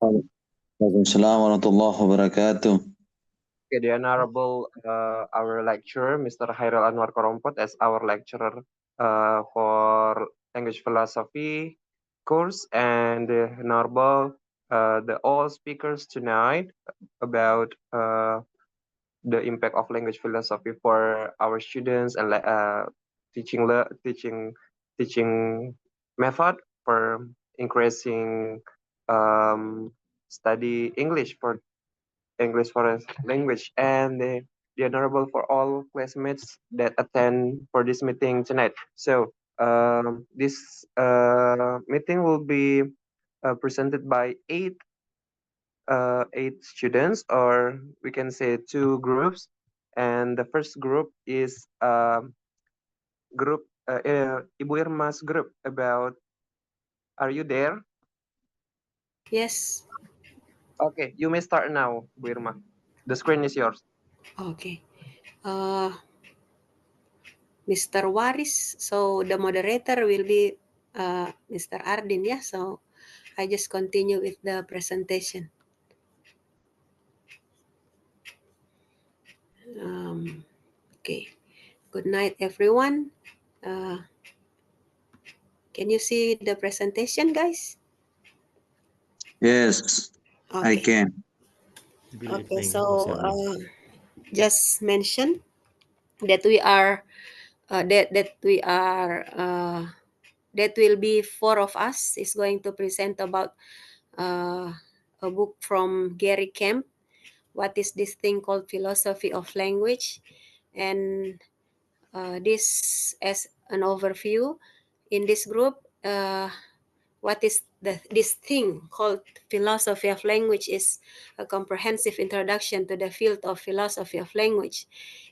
Waalaikumsalam warahmatullahi wabarakatuh. Okay, the Honorable our lecturer, Mr. Hairil Anwar Korompot, as our lecturer for language philosophy course, and the Honorable the all speakers tonight about the impact of language philosophy for our students and teaching method for increasing um, study English for a language, and the honorable for all classmates that attend for this meeting tonight. So this meeting will be presented by eight students, or we can say two groups. And the first group is Ibu Irma's group about. Are you there? Yes. Okay, you may start now, Bu Irma. The screen is yours. Okay. Mr. Waris. So the moderator will be Mr. Ardin. Yeah. So I just continue with the presentation. Okay. Good night, everyone. Can you see the presentation, guys? Yes, I Okay. can. Good Okay. evening, So Mas Erwin. just mention that we are that will be four of us is going to present about a book from Gary Kemp. What is this thing called philosophy of language? And this as an overview. In this group, what is this thing called philosophy of language is a comprehensive introduction to the field of philosophy of language.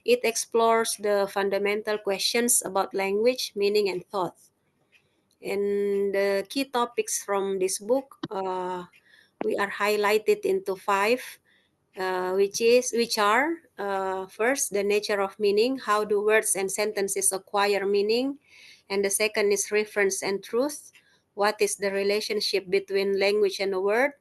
It explores the fundamental questions about language, meaning, and thought. And the key topics from this book, we are highlighted into five, which are first, the nature of meaning. How do words and sentences acquire meaning? And the second is reference and truth. What is the relationship between language and a word?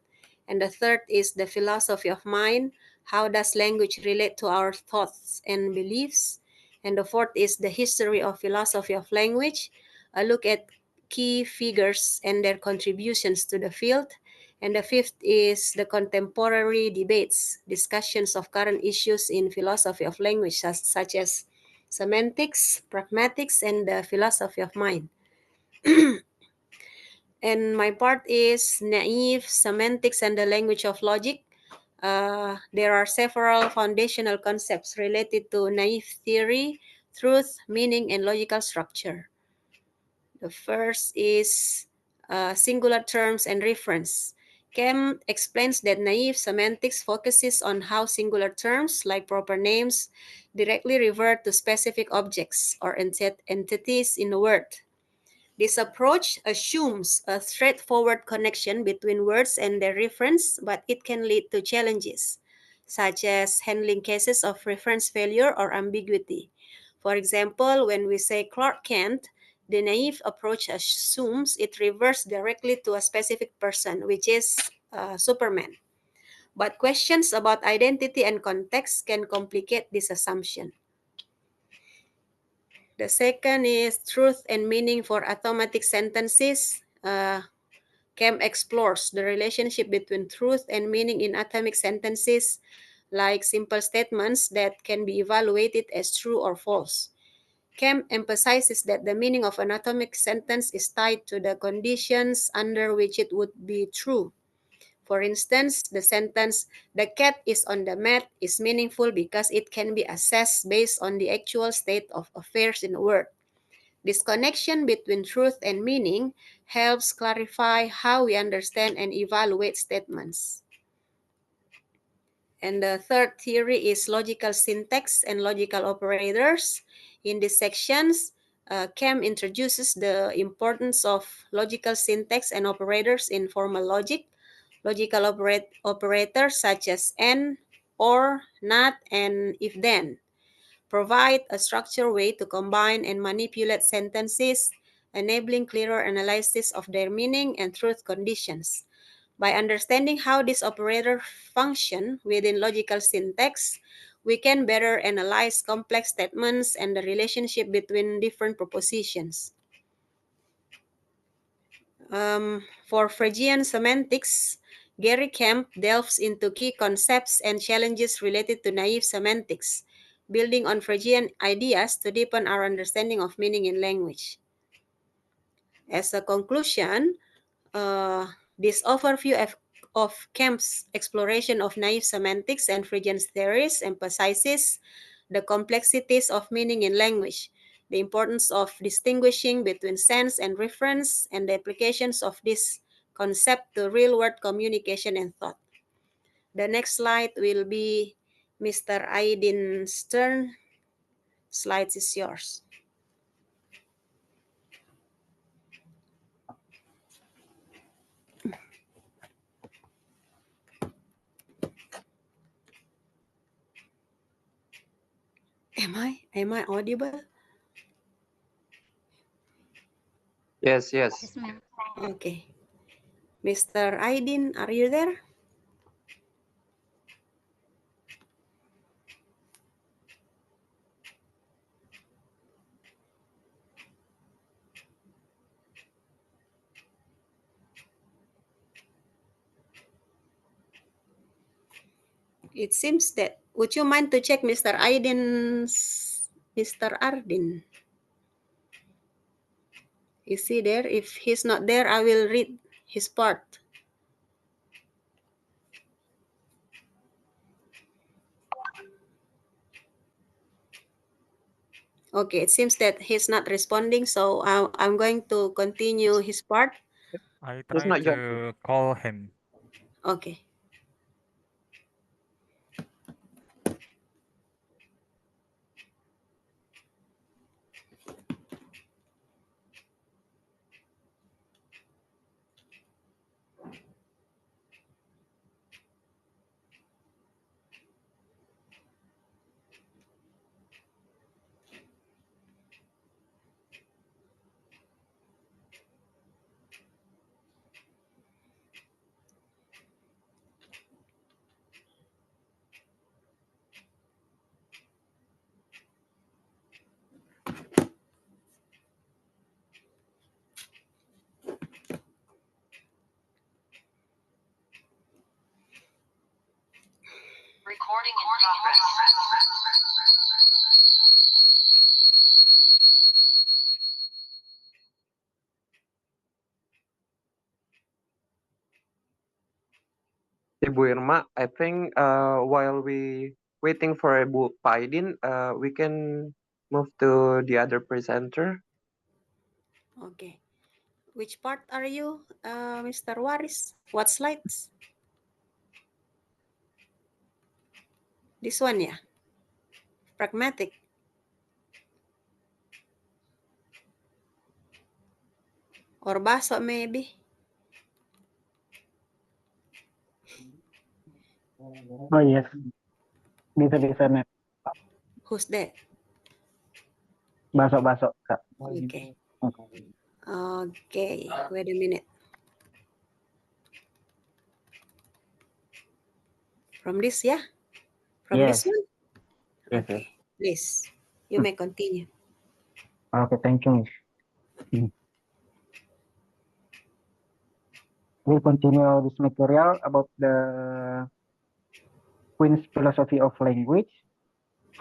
And the third is the philosophy of mind. How does language relate to our thoughts and beliefs? And the fourth is the history of philosophy of language. A look at key figures and their contributions to the field. And the fifth is the contemporary debates, discussions of current issues in philosophy of language, such as semantics, pragmatics, and the philosophy of mind. And my part is naive, semantics, and the language of logic. There are several foundational concepts related to naive theory, truth, meaning, and logical structure. The first is singular terms and reference. Kemp explains that naive semantics focuses on how singular terms, like proper names, directly revert to specific objects or entities in a word. This approach assumes a straightforward connection between words and their reference, but it can lead to challenges, such as handling cases of reference failure or ambiguity. For example, when we say Clark Kent, the naive approach assumes it refers directly to a specific person, which is Superman. But questions about identity and context can complicate this assumption. The second is truth and meaning for automatic sentences. Kemp explores the relationship between truth and meaning in atomic sentences, like simple statements that can be evaluated as true or false. Kemp emphasizes that the meaning of an atomic sentence is tied to the conditions under which it would be true. For instance, the sentence, "the cat is on the mat," is meaningful because it can be assessed based on the actual state of affairs in a word. This connection between truth and meaning helps clarify how we understand and evaluate statements. And the third theory is logical syntax and logical operators. In these sections, Kemp introduces the importance of logical syntax and operators in formal logic. Logical operators such as and, or, not, and if-then provide a structured way to combine and manipulate sentences, enabling clearer analysis of their meaning and truth conditions. By understanding how these operators function within logical syntax, we can better analyze complex statements and the relationship between different propositions. For Phrygian semantics, Gary Kemp delves into key concepts and challenges related to naive semantics, building on Phrygian ideas to deepen our understanding of meaning in language. As a conclusion, this overview of Kemp's exploration of naive semantics and Phrygian theories emphasizes the complexities of meaning in language, the importance of distinguishing between sense and reference, and the applications of this concept to real-world communication and thought. The next slide will be Mr. Aydin Stern. Slides is yours. Am I audible? Yes, yes. Yes, ma'am. Okay. Mr. Aydin, are you there? It seems that, would you mind to check Mr. Aydin's, Mr. Ardin? Is he there? If he's not there, I will read his part. Okay, it seems that he's not responding, so I'm going to continue his part. I He's tried not to joining. call him. Okay. Recording in progress. Ibu Irma, I think while we waiting for Ibu Paidin, we can move to the other presenter. Okay. Which part are you, Mr. Waris? What slides? This one, yeah. Pragmatic. Or baso, maybe. Oh yes, bisa net. Who's that? Baso Kak. Okay. Okay. Wait a minute. From this, yeah? From Yes. this one? Yes. Okay. Please, you may continue. Okay, thank you. We continue this material about the Queen's philosophy of language.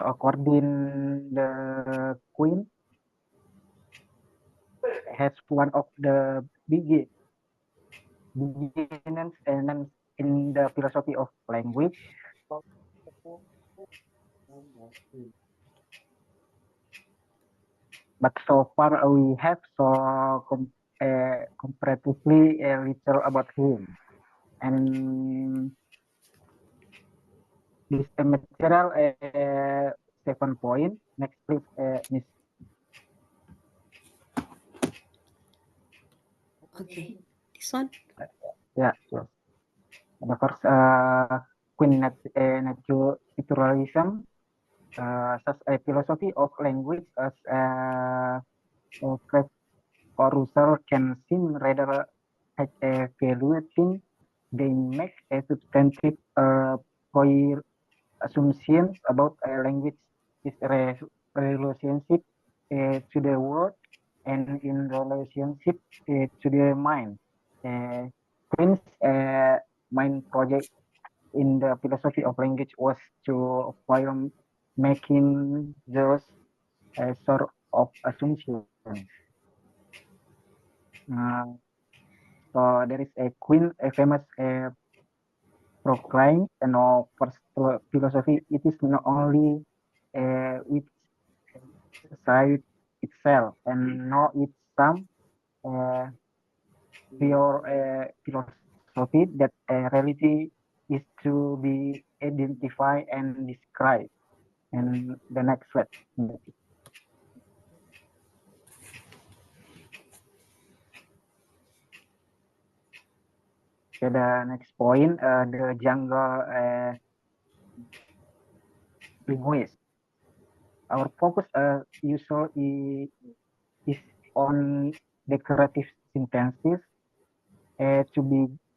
According the Queen has one of the beginnings and in the philosophy of language. But so far we have so comparatively little about him. And this material 7 point. Next please, Miss. Okay. This one? Yeah, yes. The first Queen naturalism, such a philosophy of language as Fred or Russell can seem rather evaluating they make a substantive assumptions about a language is relationship to the world and in relationship to the mind. Queen's mind project in the philosophy of language was to avoid making those sort of assumptions. Uh, so there is a Queen, a famous proclaim no first philosophy. It is not only with society itself and not with some uh, pure philosophy that reality is to be identified and described. And the next slide. Okay, the next point, the jungle linguist. Our focus usually is on decorative sentences.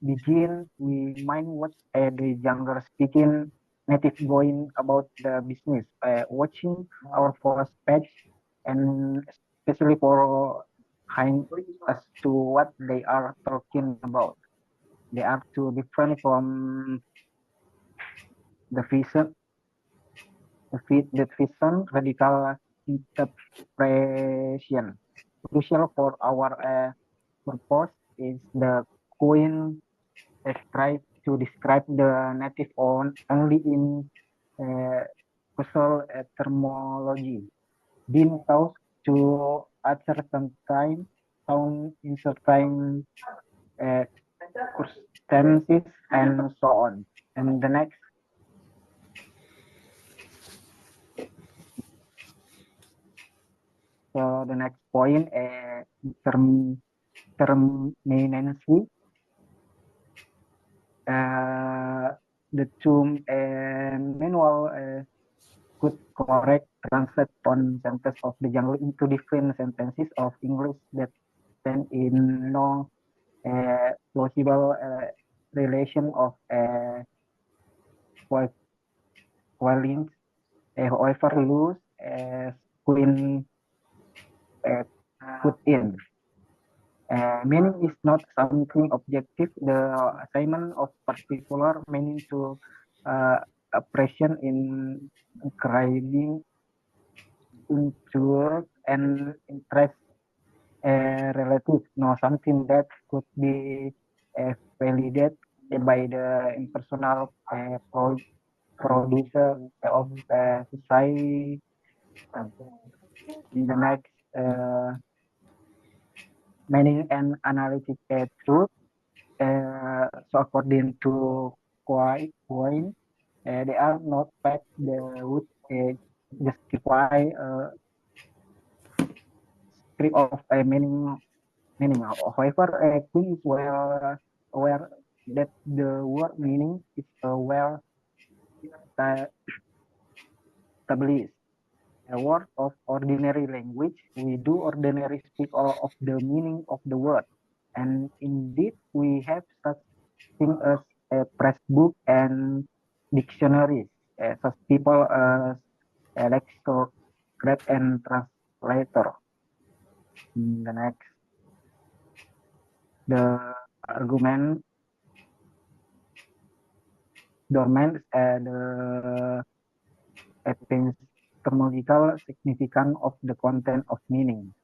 Begin, we might watch the younger speaking native going about the business, watching our first page, and especially for hind as to what they are talking about. They are too different from the vision, the vision radical interpretation. Crucial for our purpose is the coin try to describe the native only in causal terminology. Being taught to utter sometimes sound in certain uh, circumstances and so on. And the next, so the next point, terminancy. The two manual could correct translate one sentence of the jungle into different sentences of English that stand in no plausible relation of violence. However, loose Queen put in. Meaning is not something objective. The assignment of particular meaning to oppression in describing into and interest relative, no, something that could be validated by the impersonal producer of society. In the next meaning and analytic truth. So according to Quine, they are not facts that would justify script of a meaning. However, Queen is well aware that the word meaning is well established. A word of ordinary language, we do ordinary speak of the meaning of the word. And indeed, we have such things as a press book and dictionaries. Such people as a lexicograph and translator. The next, the argument dormant the epistemological significance of the content of meaning.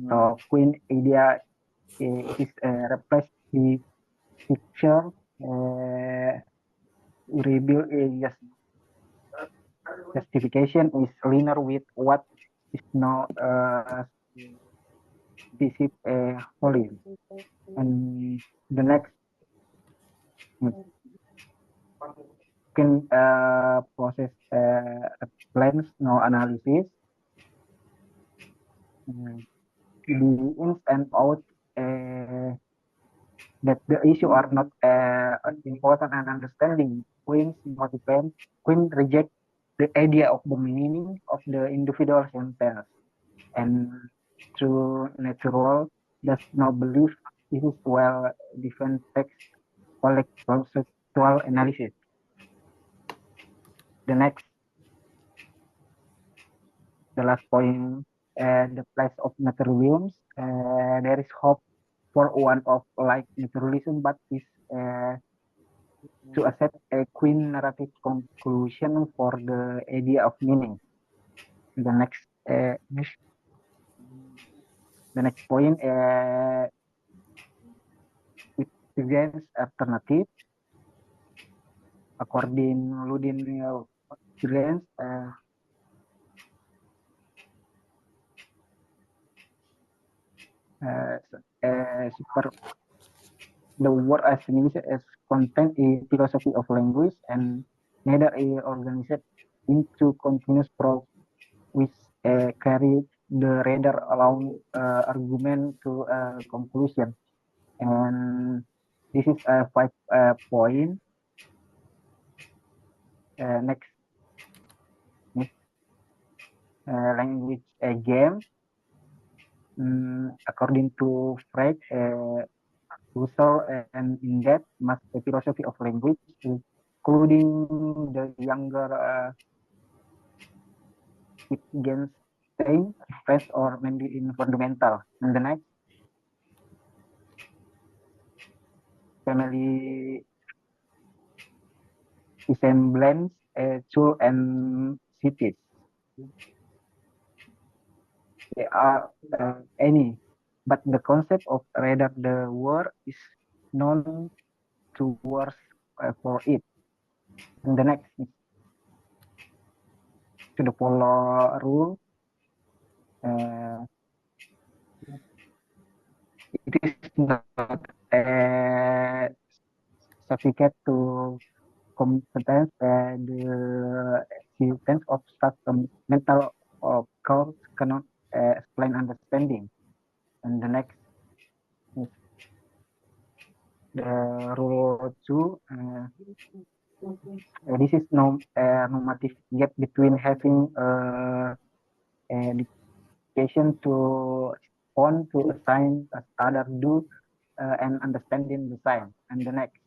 So Queen idea is replaced the picture reveal just justification is linear with what is not visible holy. And the next can process plans no analysis. The ins and outs that the issue are not important and understanding. Queen's motivate, Queen reject the idea of the meaning of the individual sentence, and through natural does not believe this is well defined text conceptual analysis. The last point, the place of naturalism. There is hope for one of like naturalism, but is to accept a queen narrative conclusion for the idea of meaning. The next point, it presents alternative. According Ludin Grants, the word as content a philosophy of language and neither is organized into continuous prose which carry the reader along argument to conclusion. And this is a 5 point. Next, language game. According to Freud, Husserl and in that must the philosophy of language, including the younger Wittgenstein, fresh or maybe in fundamental. And the next, family resemblance, tool and cities. They are any, but the concept of rather the word is known to words for it. And the next is to the polar rule. It is not a certificate to competence and the existence of such a mental cause cannot explain understanding. And the next is the rule 2. This is normative gap between having education to respond to a sign as others do and understanding the sign. And the next,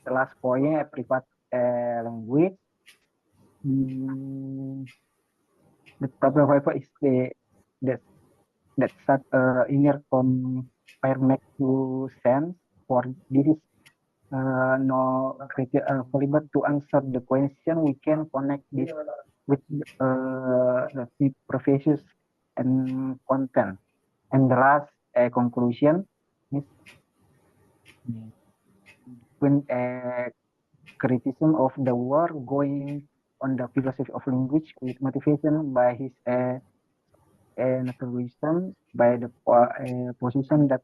the last point, private language. The problem however is that such inner compare make to sense for this is no possible to answer the question. We can connect this with the professors and content. And the last conclusion is when criticism of the war going on the philosophy of language with motivation by his naturalism, by the position that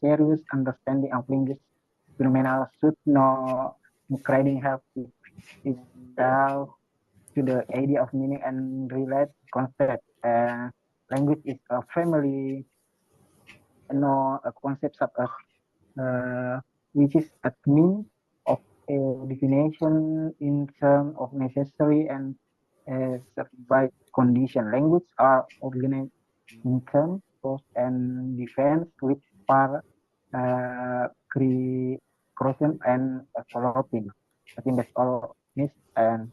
serious understanding of language phenomena should not creating help itself to the idea of meaning and relate concept. Language is a family, a concept such as which is a mean of a definition in terms of necessary and survival condition. Language are organized in terms of and defense with part creation and developing. I think that's all, Miss. And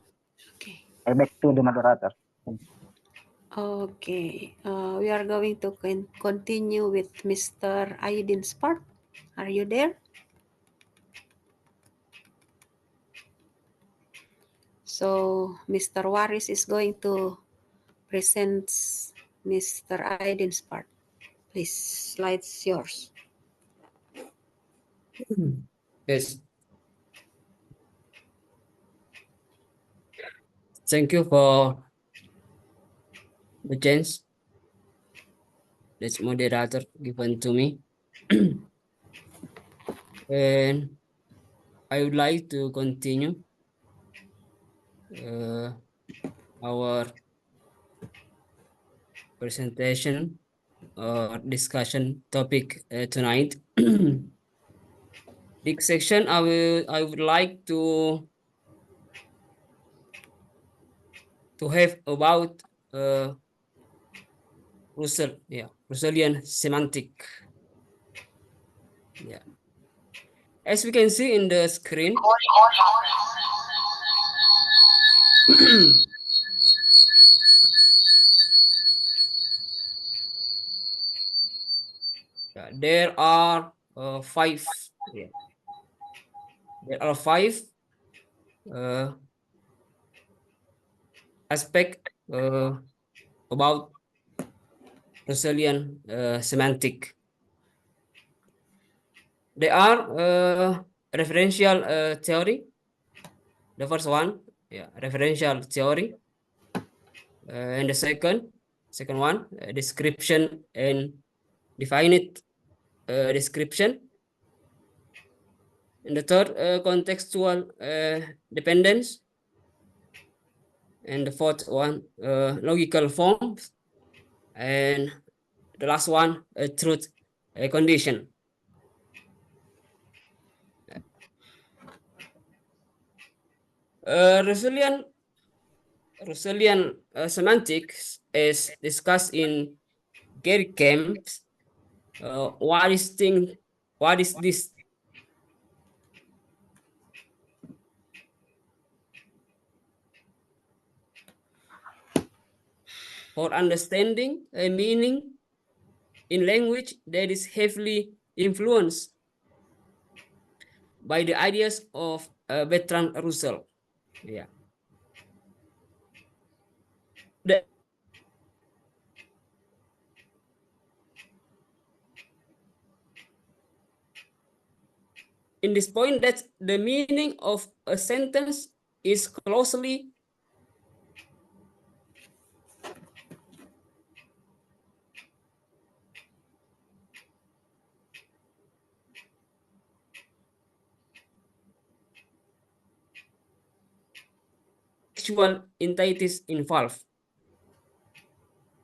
Okay. back to the moderator. Okay. We are going to continue with Mr. Aydin's part. Are you there? So Mr. Waris is going to present Mr. Aydin's part. Please, slides yours. Yes. Thank you for the chance this moderator given to me. And I would like to continue our presentation or discussion topic tonight. This section I would like to have about Russellian semantic. Yeah. As we can see in the screen, there are five. Yeah, there are five aspect about Russellian semantic. They are referential theory. The first one, yeah, referential theory, and the second one, description and definite description, and the third, contextual dependence, and the fourth one, logical forms, and the last one, truth condition. Russellian semantics is discussed in Gary Kemp's what is this? For understanding a meaning in language that is heavily influenced by the ideas of Bertrand Russell. Yeah. In this point, that the meaning of a sentence is closely textual entities involved.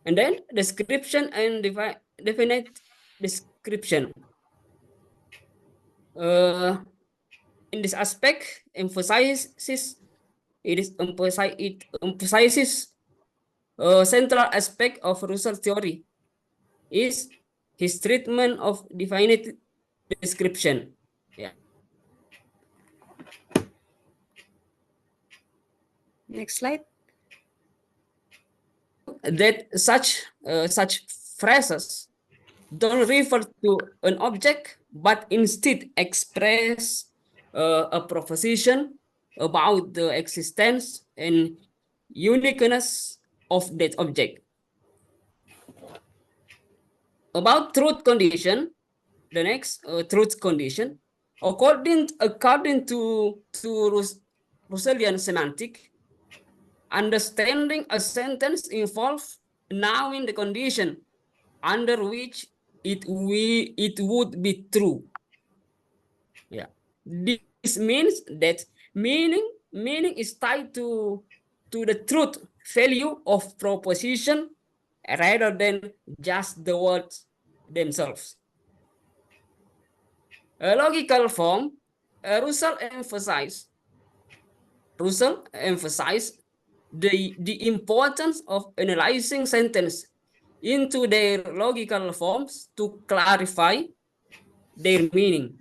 And then description and definite description. In this aspect, it emphasizes a central aspect of Russell theory is his treatment of definite description. Yeah. Next slide. That such phrases don't refer to an object, but instead express a proposition about the existence and uniqueness of that object. About truth condition, the next truth condition, according to Russellian semantic, understanding a sentence involves knowing the condition under which it would be true. Yeah, this means that meaning is tied to the truth value of proposition rather than just the words themselves. A logical form, Russell emphasized the importance of analyzing sentence into their logical forms to clarify their meaning.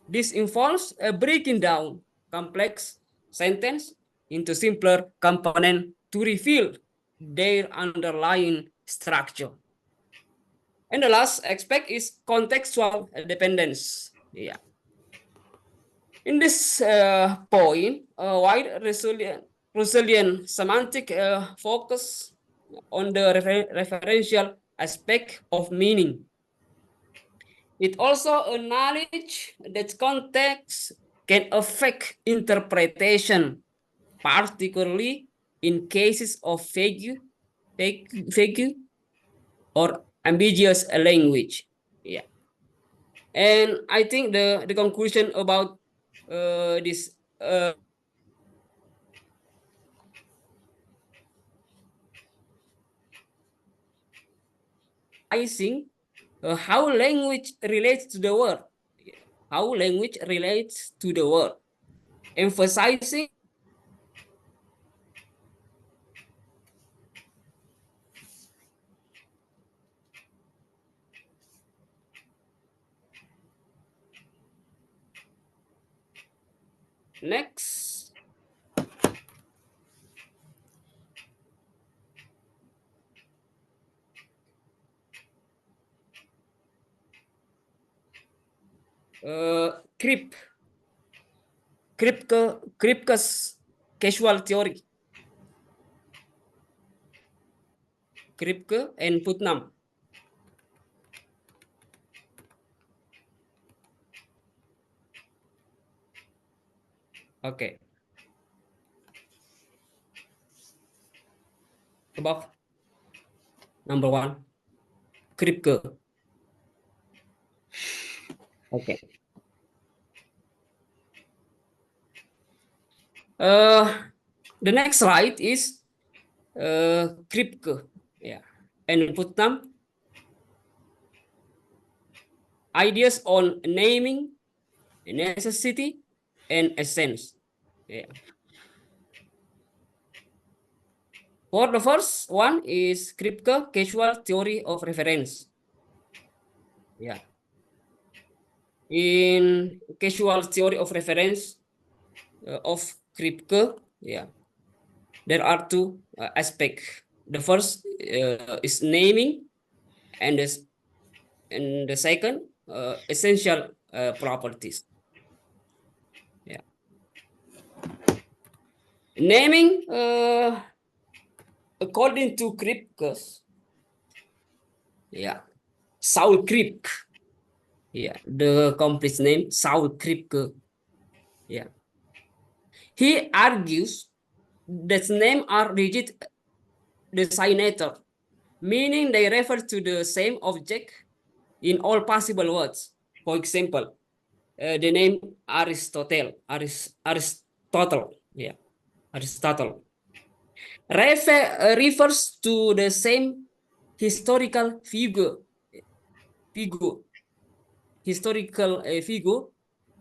This involves breaking down complex sentence into simpler components to reveal their underlying structure. And the last aspect is contextual dependence. Yeah. In this point, wide Russellian semantic focus on the referential aspect of meaning. It also acknowledges that context can affect interpretation, particularly in cases of vague or ambiguous language. Yeah. And I think the conclusion about this how language relates to the world, emphasizing Next. Kripke's causal theory. Kripke and Putnam. Okay. Above. Number 1. Kripke. Okay. The next slide is Kripke. Yeah. And Putnam. Ideas on naming, necessity, and essence. Yeah. For the first one is Kripke causal theory of reference. Yeah. In causal theory of reference of Kripke, yeah, there are two aspects. The first is naming, and the second essential properties. Yeah. Naming, according to Kripke, yeah, Saul Kripke. Yeah, the complete name Saul Kripke. Yeah. He argues that names are rigid designator, meaning they refer to the same object in all possible words. For example, the name Aristotle, yeah, Aristotle, refers to the same historical figure,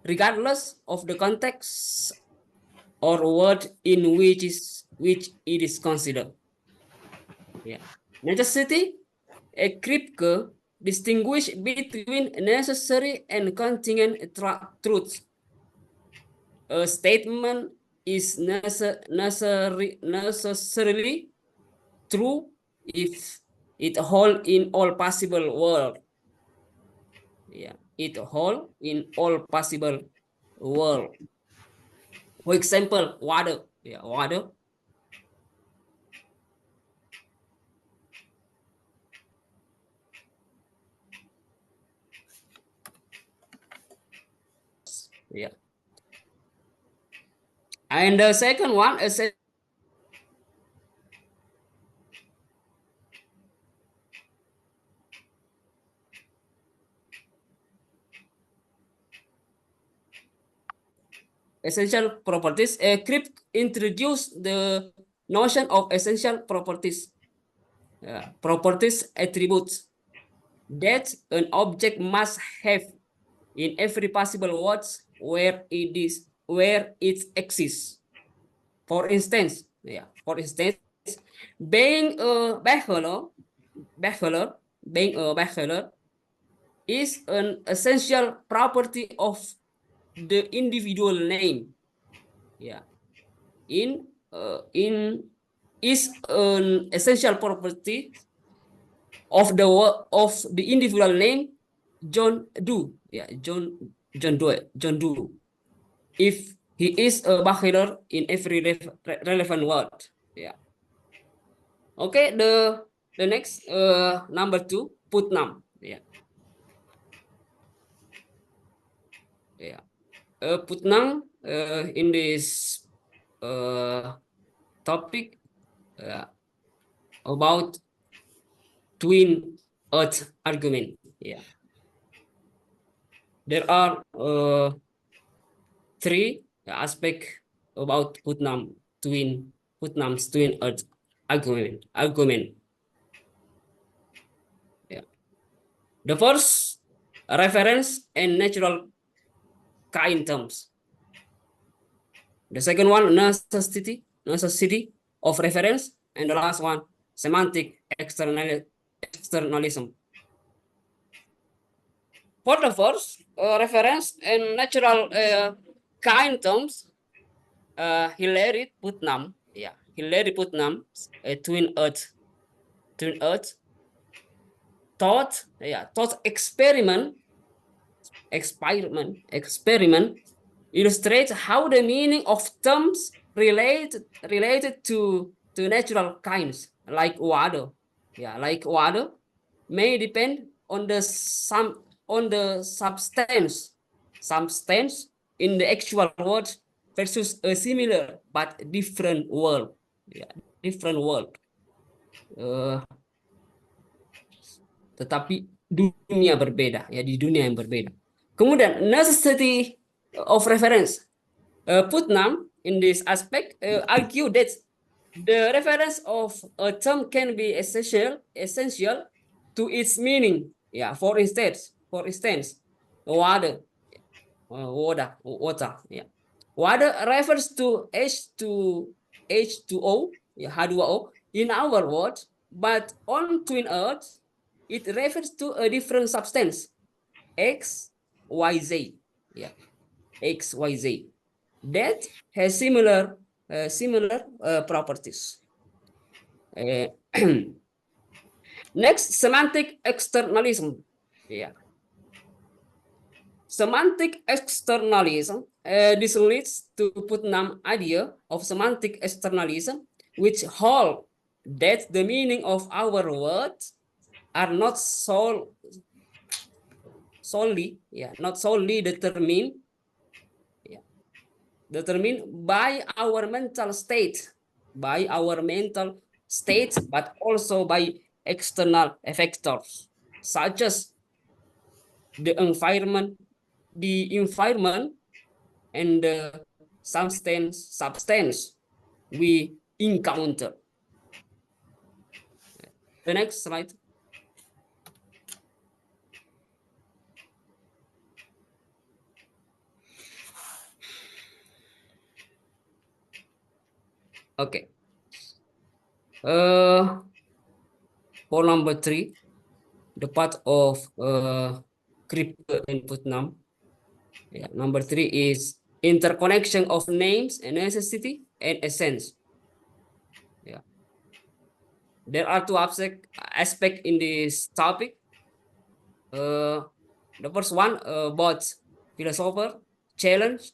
regardless of the context or word in which it is considered. Yeah. Necessity, Kripke distinguish between necessary and contingent truths. A statement is necessarily true if it holds in all possible world. Yeah, it holds in all possible world. For example, water. Yeah, water. Yeah. And the second one is essential properties. Kripke introduced the notion of essential properties. Properties attributes that an object must have in every possible words where it exists. For instance, being a bachelor is an essential property of the individual name. Yeah, in is an essential property of the individual name John Doe. Yeah, John Doe. If he is a bachelor in every relevant word. Yeah. Okay, the next number 2, Putnam. Yeah. Yeah. Putnam in this topic about twin earth argument. Yeah. There are 3 aspects about Putnam's twin earth argument. Yeah. The first, reference and natural kind terms. The second one, necessity of reference, and the last one, semantic externalism. For the first, reference and natural kind terms, Hilary Putnam, Hilary Putnam, a twin earth, thought experiment illustrates how the meaning of terms related to natural kinds like water, may depend on the substance in the actual world versus a similar but different world. Tetapi dunia berbeda, di dunia yang berbeda. Kemudian necessity of reference. Putnam in this aspect argue that the reference of a term can be essential to its meaning. For instance, water. Water refers to H2O, H2O in our world, but on twin earth, it refers to a different substance, XYZ, XYZ, that has similar properties. Next, semantic externalism. Semantic externalism. This leads to Putnam idea of semantic externalism, which hold that the meaning of our words are not solely determined by our mental state, but also by external factors such as the environment and the substance we encounter. The next slide. Okay. For number 3, the part of Kripke and Putnam. Number 3 is interconnection of names and necessity and essence. There are 2 aspects in this topic. The first one about philosopher challenge.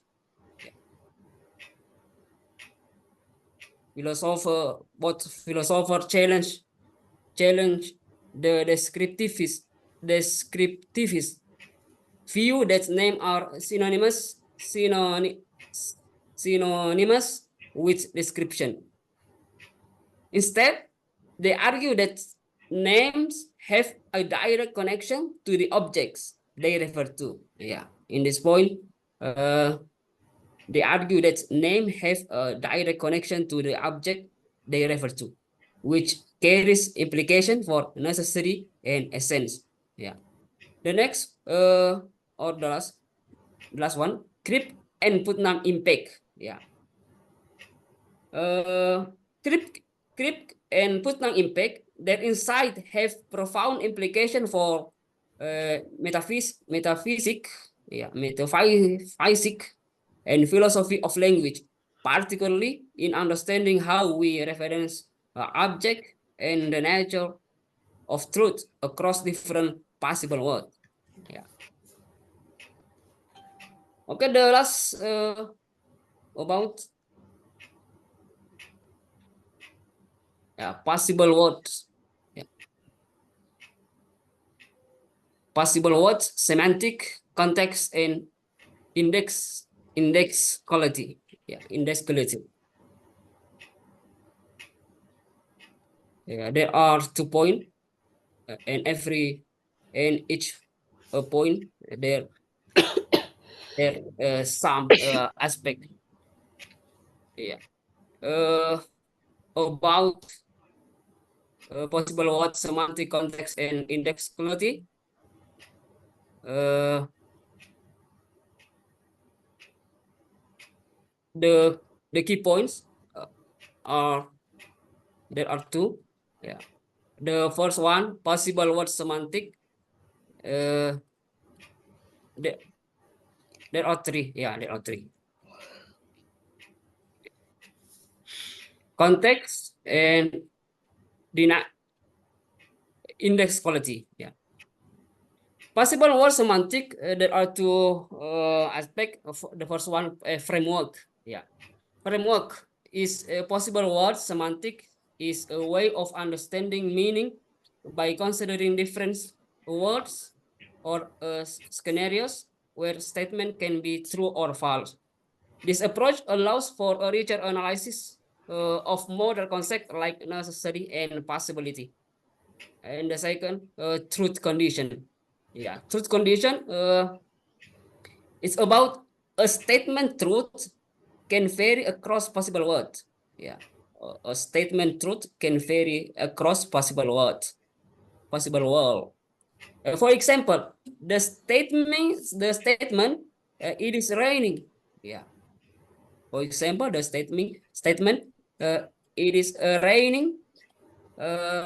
Philosopher challenge the descriptivist view that names are synonymous with description. Instead, they argue that names have a direct connection to the objects they refer to. In this point, they argue that names have a direct connection to the object they refer to, which carries implication for necessity and essence. The next or the last one, Kripke and Putnam impact. Kripke and Putnam impact, their insight have profound implication for metaphysics, and philosophy of language, particularly in understanding how we reference object and the nature of truth across different possible worlds. Okay, the last about possible words. Possible words, semantic, context, and index quality. Index quality. There are 2 points, and each point there some aspect. About possible words, semantic, context, and index quality. The key points are there are 2. The first one, possible word semantic. There are 3. There are 3. context, and index quality. Yeah. Possible word semantic. There are two aspects. The first one, framework. Yeah. Framework is a possible word semantic is a way of understanding meaning by considering different words or scenarios where statement can be true or false. This approach allows for a richer analysis of model concepts like necessary and possibility. And the second, truth condition. Yeah, truth condition. It's about a statement truth can vary across possible words. Yeah, a statement truth can vary across possible words, possible world. For example, the statement it is raining. Yeah. For example, the statement it is raining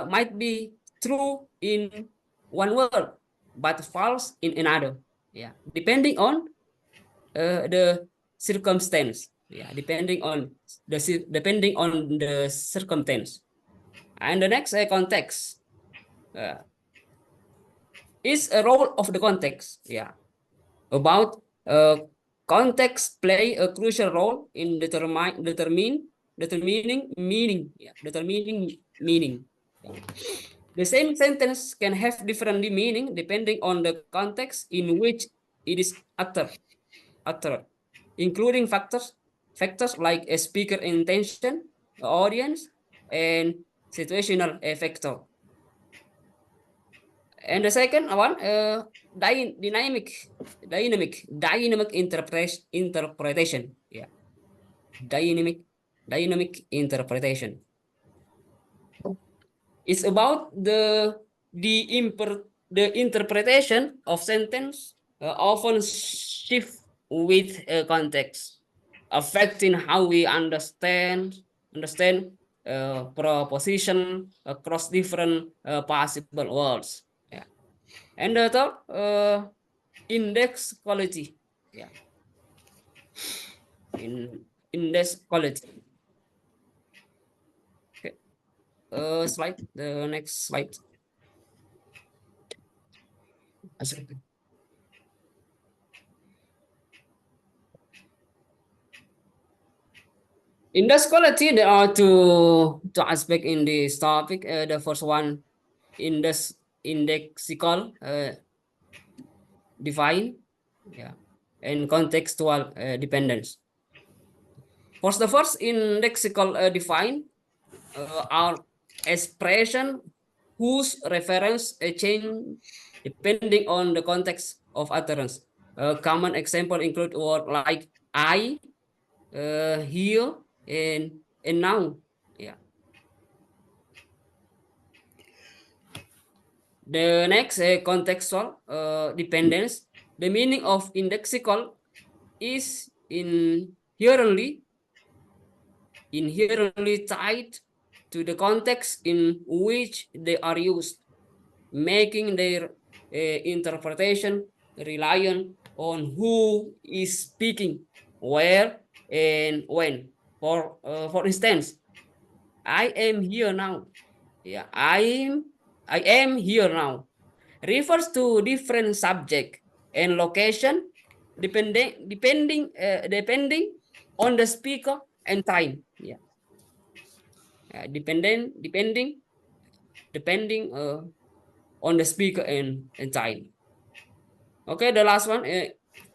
might be true in one word, but false in another. Yeah, depending on the circumstance. Yeah, depending on the circumstance. And the next context is a role of the context. Yeah, about context play a crucial role in determining meaning. Yeah, determining meaning. Yeah. The same sentence can have different meaning depending on the context in which it is uttered, including factors like a speaker intention, audience, and situational factor. And the second one, dynamic interpretation. Yeah, dynamic interpretation. It's about the interpretation of sentence often shift with context, affecting how we understand proposition across different possible words. Yeah. And the third, index quality. Yeah. Index quality. Okay. Slide. The next slide. Index quality, there are two aspects in this topic. The first one, indexical define, yeah, and contextual dependence. For the first indexical define are expression whose reference change depending on the context of utterance. A common example include word like I, here, and now. Yeah. The next contextual dependence. The meaning of indexical is inherently tied to the context in which they are used, making their interpretation reliant on who is speaking, where, and when. For instance, I am here now. Yeah, I am here now refers to different subject and location depending on the speaker and time. Yeah, depending on the speaker and time. Okay, the last one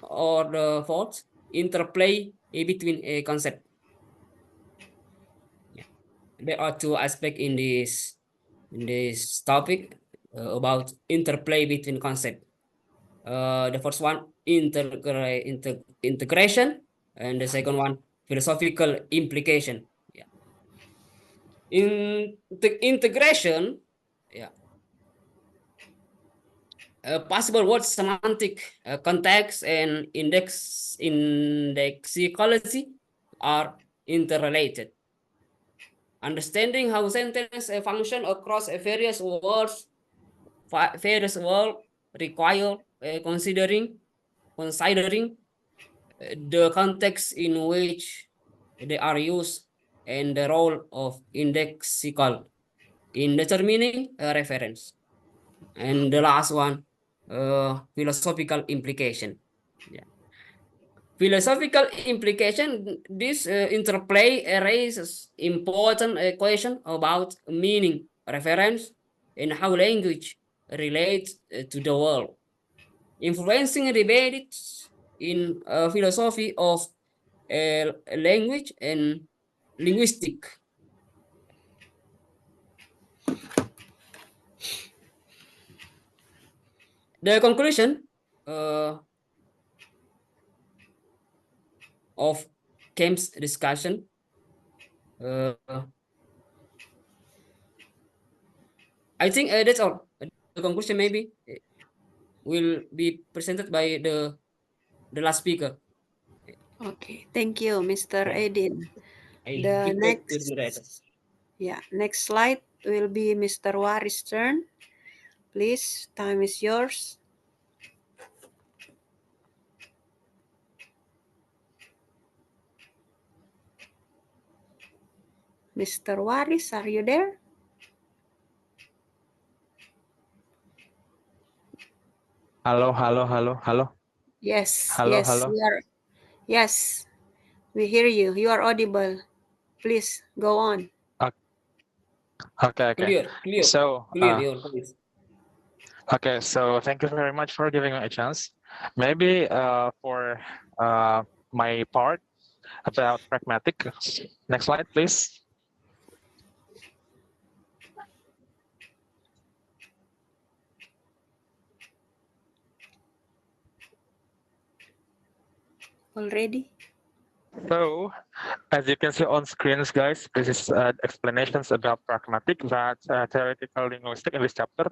or the fourth, interplay between a concept. Yeah. There are two aspects in this topic about interplay between concept. The first one, integration, and the second one, philosophical implication. Yeah. In the integration, yeah, possible word semantic, context, and indexicality are interrelated. Understanding how sentence function across various words require considering the context in which they are used and the role of indexical in determining a reference. And the last one, philosophical implication. Yeah. Philosophical implication, this interplay raises important question about meaning, reference, and how language relates to the world, influencing debates in philosophy of language and linguistic. The conclusion of Kemp's discussion I think that's all. The conclusion maybe will be presented by the last speaker. Okay, thank you, Mr. Okay. Edin. I The give back to the moderator. next slide will be Mr. Waris' turn. Please, time is yours. Mr. Waris, are you there? Hello. Yes, Hello, yes, hello. yes, we hear you. You are audible. Please go on. Okay. Clear So, your voice. okay. So thank you very much for giving me a chance. Maybe for my part about pragmatic. Next slide, please. Already? So, as you can see on screens, guys, this is explanations about pragmatic, that theoretical linguistic in this chapter.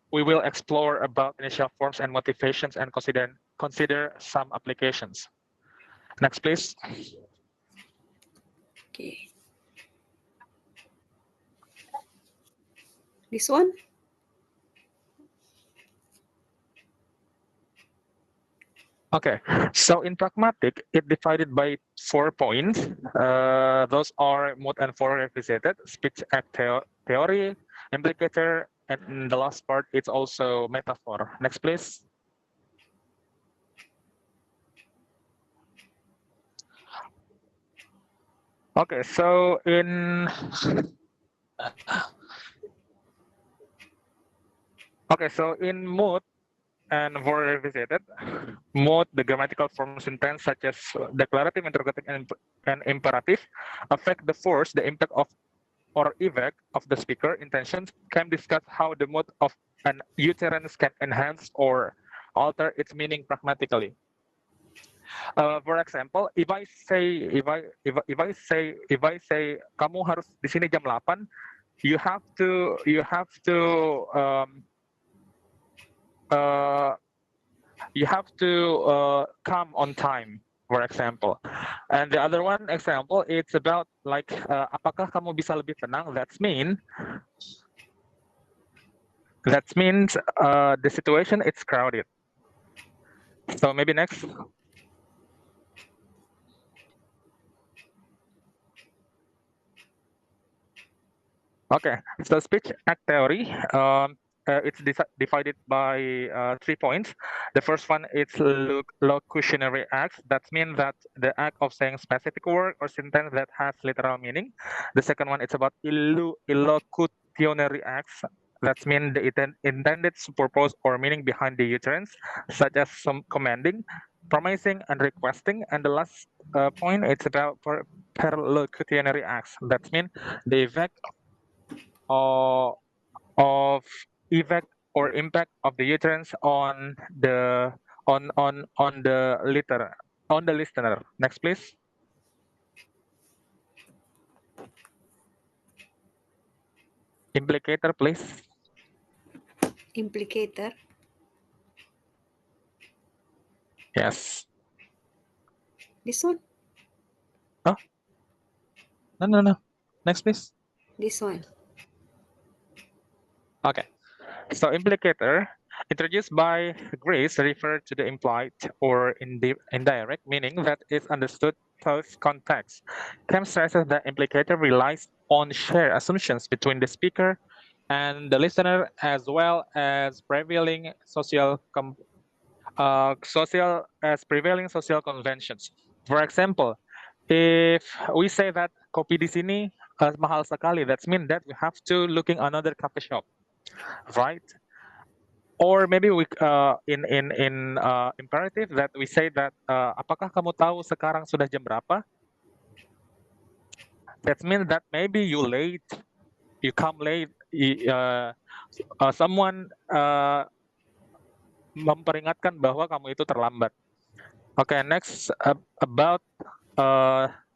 We will explore about initial forms and motivations and consider some applications. Next, please. Okay. This one? Okay, so in pragmatic, it divided by 4 points. Those are mood and form revisited, speech act theory, implicator, and in the last part, it's also metaphor. Next, please. Okay, so in mood and verb revisited, mood, the grammatical forms in tense such as declarative, interrogative, and imperative affect the force, the impact of or effect of the speaker intentions. Can discuss how the mood of an utterance can enhance or alter its meaning pragmatically. For example, if I say kamu harus di sini jam 8, you have to come on time, for example. And the other one example, it's about like apakah kamu bisa lebih tenang? That means the situation it's crowded. So maybe next. Okay, so speech act theory, it's divided by 3 points. The first one is locutionary acts. That means that the act of saying specific word or sentence that has literal meaning. The second one is about illocutionary acts. That means the intended purpose or meaning behind the utterance, such as some commanding, promising, and requesting. And the last point, it's about perlocutionary acts. That means the effect of effect or impact of the utterance on the listener. Next, please. Implicator, please. Implicator. Yes. This one? Oh. No. Next, please. This one. Okay. So implicator, introduced by Grace refer to the implied or indirect meaning that is understood post context. Cam stresses that implicator relies on shared assumptions between the speaker and the listener, as well as prevailing prevailing social conventions. For example, if we say that kopi di sini mahal sekali, that means that we have to looking another coffee shop, right? Or maybe we in imperative that we say that apakah kamu tahu sekarang sudah jam berapa? That means that maybe you late, you come late, someone memperingatkan bahwa kamu itu terlambat. Okay, next about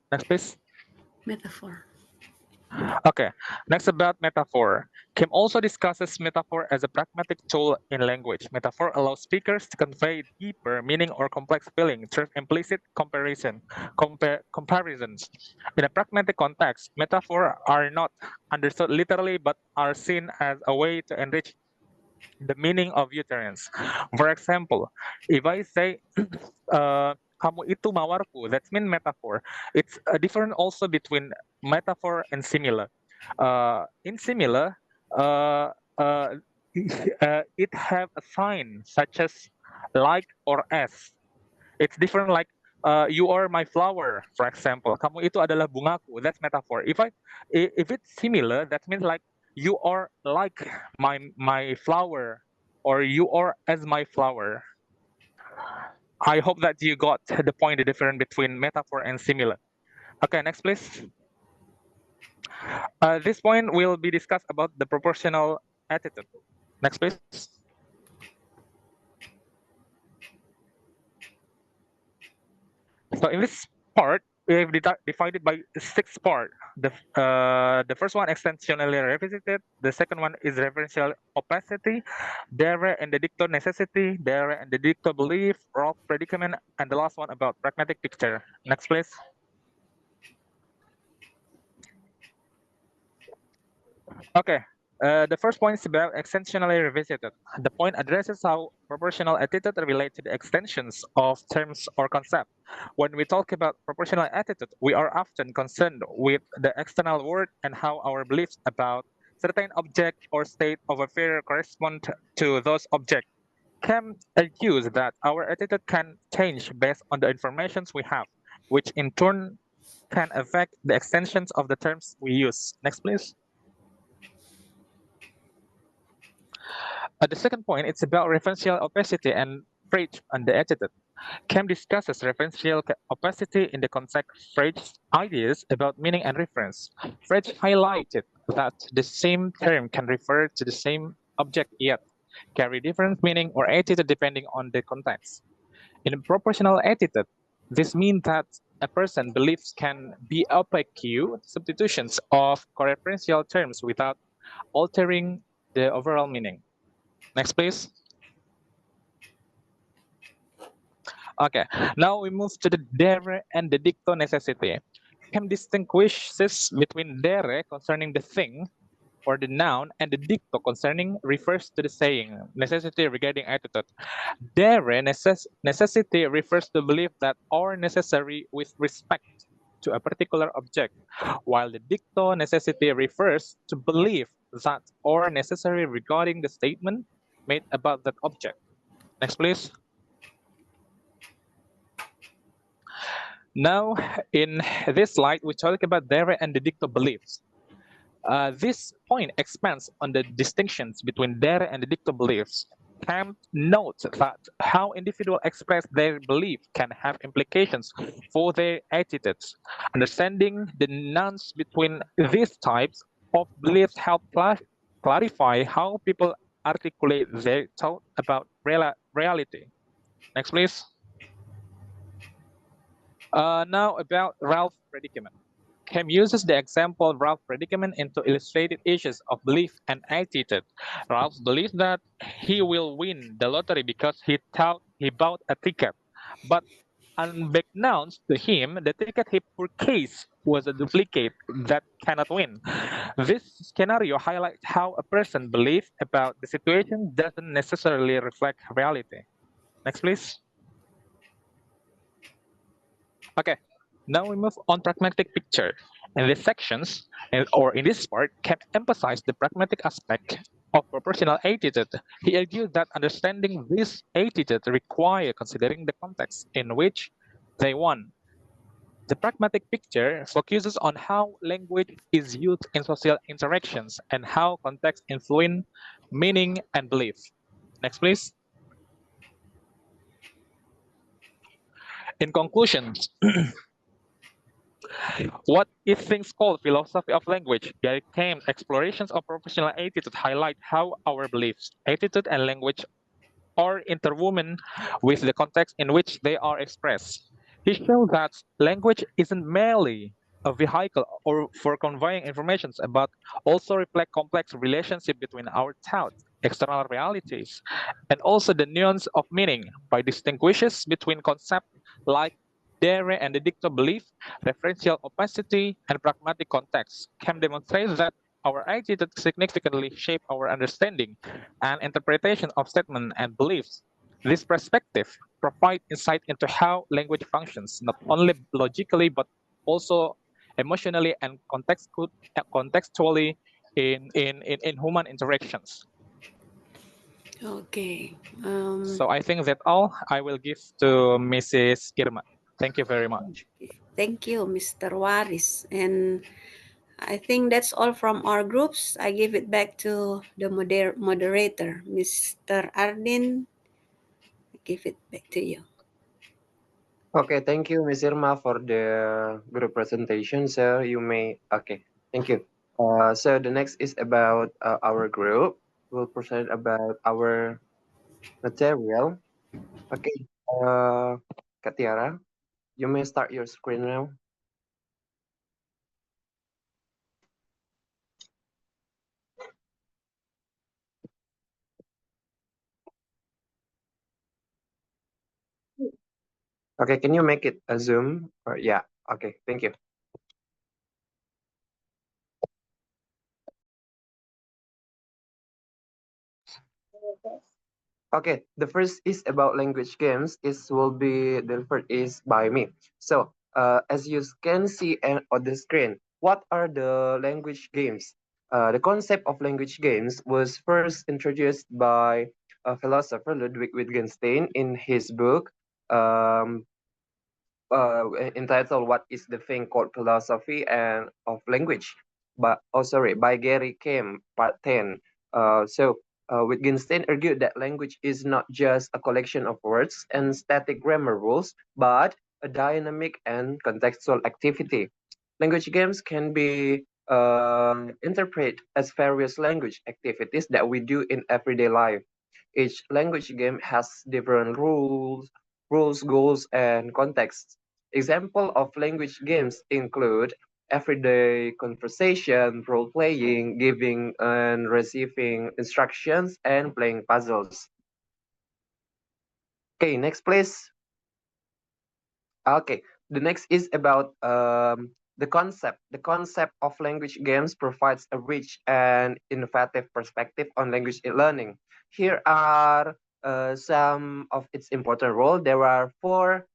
next please. Metaphor. Okay, next about metaphor. Kim also discusses metaphor as a pragmatic tool in language. Metaphor allows speakers to convey deeper meaning or complex feeling through implicit comparisons. In a pragmatic context, metaphor are not understood literally but are seen as a way to enrich the meaning of utterance. For example, if I say kamu itu mawarku, that's mean metaphor. It's different also between metaphor and similar. In similar, it have a sign such as like or as. It's different like you are my flower, for example. Kamu itu adalah bungaku. That's metaphor. If it's similar, that means like you are like my flower, or you are as my flower. I hope that you got the point, the difference between metaphor and similar. Okay, next please. This point will be discussed about the proportional attitude. Next please. So in this part, we have divided by 6 parts. The first one extensionally revisited. The second one is referential opacity, dere and the dicto necessity, dere and the dicto belief, Rolf predicament, and the last one about pragmatic picture. Next please. Okay, the first point is about extensionally revisited. The point addresses how proportional attitude relate to the extensions of terms or concept. When we talk about proportional attitude, we are often concerned with the external world and how our beliefs about certain object or state of affair correspond to those objects. Can argues that our attitude can change based on the information we have, which in turn can affect the extensions of the terms we use. Next, please. The second point, it's about referential opacity and phrase on the attitude. Cam discusses referential opacity in the context phrase ideas about meaning and reference. Frege highlighted that the same term can refer to the same object yet carry different meaning or attitude depending on the context. In a proportional attitude, this means that a person beliefs can be opaque substitutions of coreferential terms without altering the overall meaning. Next, please. Okay, now we move to the dere and the dicto necessity. Cam distinguishes between dere concerning the thing or the noun and the dicto concerning refers to the saying, necessity regarding attitude. Dere necessity refers to belief that are necessary with respect to a particular object, while the dicto necessity refers to belief that are necessary regarding the statement made about that object. Next, please. Now, in this slide, we talk about dere and the dicto beliefs. This point expands on the distinctions between dere and the dicto beliefs. Kant notes that how individuals express their belief can have implications for their attitudes. Understanding the nuance between these types of beliefs help clarify how people articulate their thought about reality. Next, please. Now about Ralph predicament. Cam uses the example of Ralph predicament into illustrated issues of belief and attitude. Ralph believes that he will win the lottery because he thought he bought a ticket, but unbeknownst to him, the ticket he purchased was a duplicate that cannot win. This scenario highlights how a person's belief about the situation doesn't necessarily reflect reality. Next, please. Okay, now we move on pragmatic picture. In these sections, or in this part, can emphasize the pragmatic aspect of proportional attitude. He argued that understanding this attitude require considering the context in which they won. The pragmatic picture focuses on how language is used in social interactions and how context influence meaning and belief. Next, please. In conclusion, what is things called philosophy of language? Gary Kemp's explorations of proportional attitude highlight how our beliefs, attitude, and language are interwoven with the context in which they are expressed. He showed that language isn't merely a vehicle or for conveying information, but also reflect complex relationship between our thoughts, external realities, and also the nuance of meaning by distinguishes between concepts like dere and dedicto belief, referential opacity, and pragmatic context can demonstrate that our attitude significantly shape our understanding and interpretation of statements and beliefs. This perspective provides insight into how language functions, not only logically but also emotionally and contextually in human interactions. Okay. So I think that all I will give to Mrs. Irma. Thank you very much. Thank you, Mr. Waris. And I think that's all from our groups. I give it back to the moderator, Mr. Ardin. I give it back to you. Okay, thank you, Ms. Irma, for the group presentation. So you may, okay, thank you. So the next is about our group. We'll present about our material. Okay, Kak Tiara, you may start your screen now. Okay, can you make it a Zoom? Or yeah, okay, thank you. Okay, the first is about language games. This will be delivered is by me. So, as you can see on the screen, what are the language games? The concept of language games was first introduced by philosopher Ludwig Wittgenstein in his book um, entitled "What is the Thing Called Philosophy and of Language?" By Gary Kemp, Part 10. Wittgenstein argued that language is not just a collection of words and static grammar rules, but a dynamic and contextual activity. Language games can be interpreted as various language activities that we do in everyday life. Each language game has different rules, goals, and contexts. Example of language games include everyday conversation, role playing, giving and receiving instructions, and playing puzzles. Okay, next please. Okay, the next is about the concept. The concept of language games provides a rich and innovative perspective on language learning. Here are some of its important role. There are four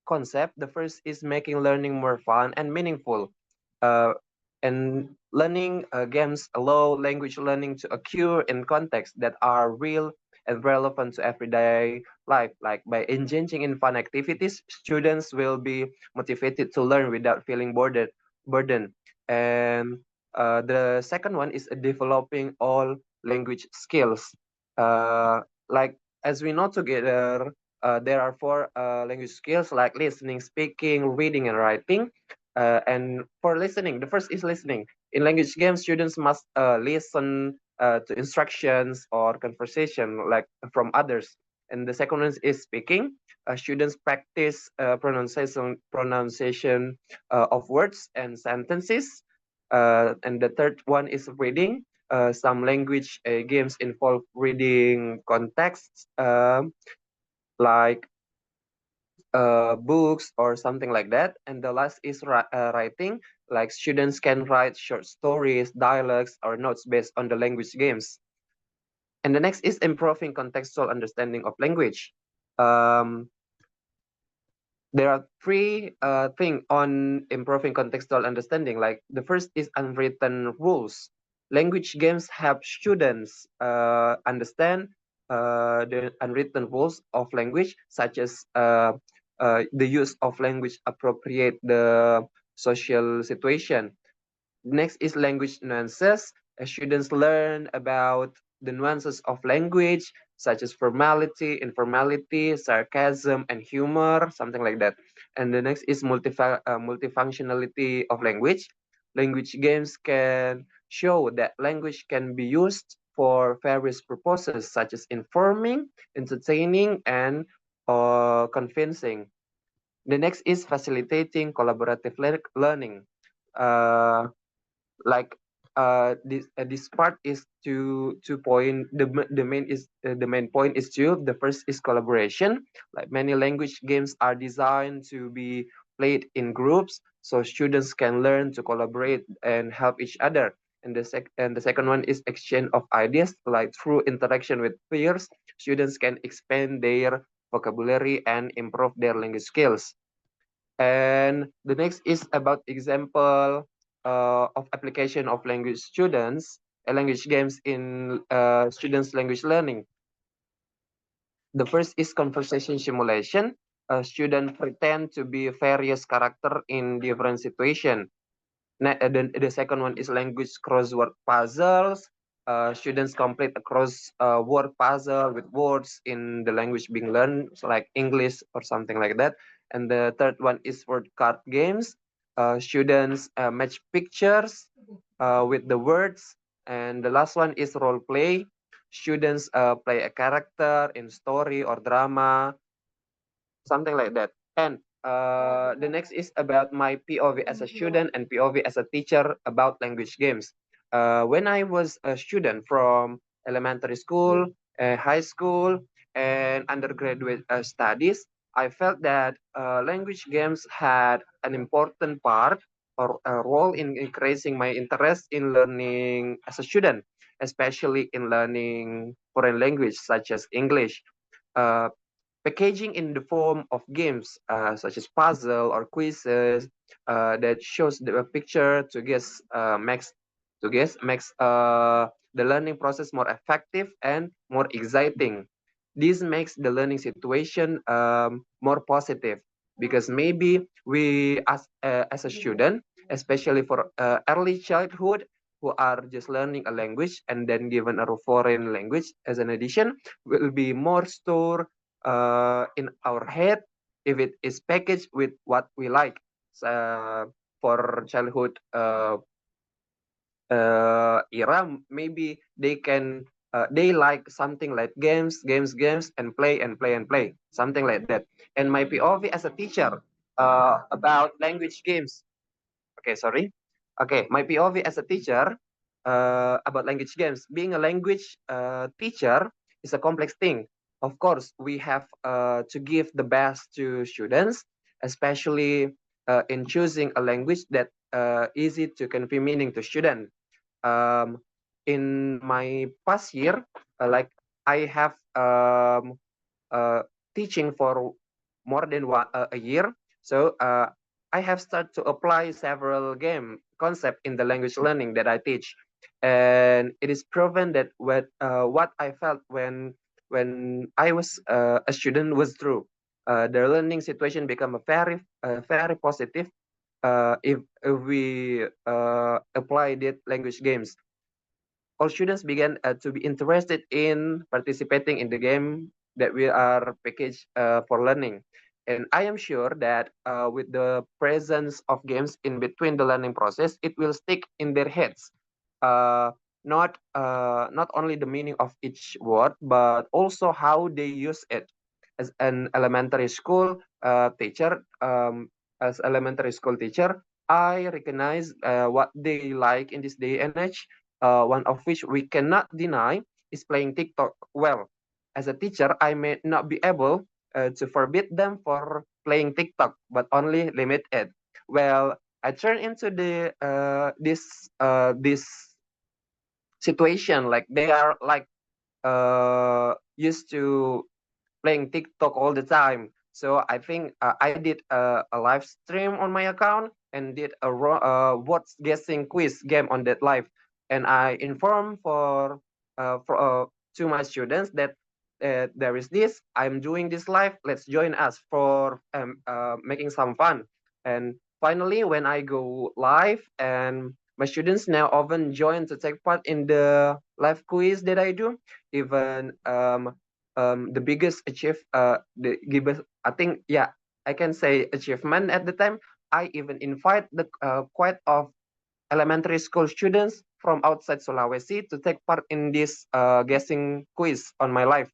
concepts. The first is making learning more fun and meaningful. And learning games allow language learning to occur in contexts that are real and relevant to everyday life. Like by engaging in fun activities, students will be motivated to learn without feeling burdened. And the second one is developing all language skills. Like as we know together, there are four language skills like listening, speaking, reading, and writing. And for listening, the first is listening. In language games, students must listen to instructions or conversation like from others. And the second one is speaking. Students practice pronunciation of words and sentences. And the third one is reading. Some language games involve reading contexts like books or something like that. And the last is writing, like students can write short stories, dialogues, or notes based on the language games. And the next is improving contextual understanding of language. There are three things on improving contextual understanding. Like the first is unwritten rules. Language games help students understand the unwritten rules of language, such as the use of language appropriate the social situation. Next is language nuances. Students learn about the nuances of language, such as formality, informality, sarcasm, and humor, something like that. And the next is multifunctionality of language. Language games can show that language can be used for various purposes, such as informing, entertaining, and convincing. The next is facilitating collaborative learning. Uh, like this part is two point. The main point is two. The first is collaboration. Like many language games are designed to be played in groups, so students can learn to collaborate and help each other. And the second one is exchange of ideas. Like through interaction with peers, students can expand their vocabulary and improve their language skills. And the next is about example of application of language games in students' language learning. The first is conversation simulation. Students pretend to be various character in different situation. The second one is language crossword puzzles. Students complete a crossword puzzle with words in the language being learned, so like English or something like that. And the third one is word card games. Students match pictures with the words. And the last one is role play. Students play a character in story or drama, something like that. And the next is about my POV as a student and POV as a teacher about language games. When I was a student from elementary school, high school, and undergraduate studies, I felt that language games had an important part or a role in increasing my interest in learning as a student, especially in learning foreign language such as English. Uh, Packaging in the form of games such as puzzle or quizzes that shows the picture to makes the learning process more effective and more exciting. This makes the learning situation more positive because maybe we as a student, especially for early childhood, who are just learning a language and then given a foreign language as an addition, will be more store in our head if it is packaged with what we like. For childhood era, maybe they like something like games, and play, something like that. And my POV as a teacher about language games. Okay, sorry. Okay, my POV as a teacher about language games. Being a language teacher is a complex thing. Of course, we have to give the best to students, especially in choosing a language that easy to convey meaning to students. Um, in my past year, like I have teaching for more than a year, so I have started to apply several game concept in the language learning that I teach, and it is proven that what I felt when I was a student was true. The learning situation become a very positive if we apply that language games. All students began to be interested in participating in the game that we are packaged for learning. And I am sure that with the presence of games in between the learning process, it will stick in their heads. Uh, not only the meaning of each word, but also how they use it. As an elementary school teacher, I recognize what they like in this day and age. One of which we cannot deny is playing TikTok well. As a teacher, I may not be able to forbid them for playing TikTok, but only limited. Well, I turned into this situation, like they are like used to playing TikTok all the time. So I think I did a live stream on my account and did a what's guessing quiz game on that live, and I informed to my students that there is this. I'm doing this live. Let's join us for making some fun. And finally, when I go live, and my students now often join to take part in the live quiz that I do. Even the biggest I think, yeah, I can say achievement at the time. I even invite the quite of elementary school students from outside Sulawesi to take part in this guessing quiz on my life.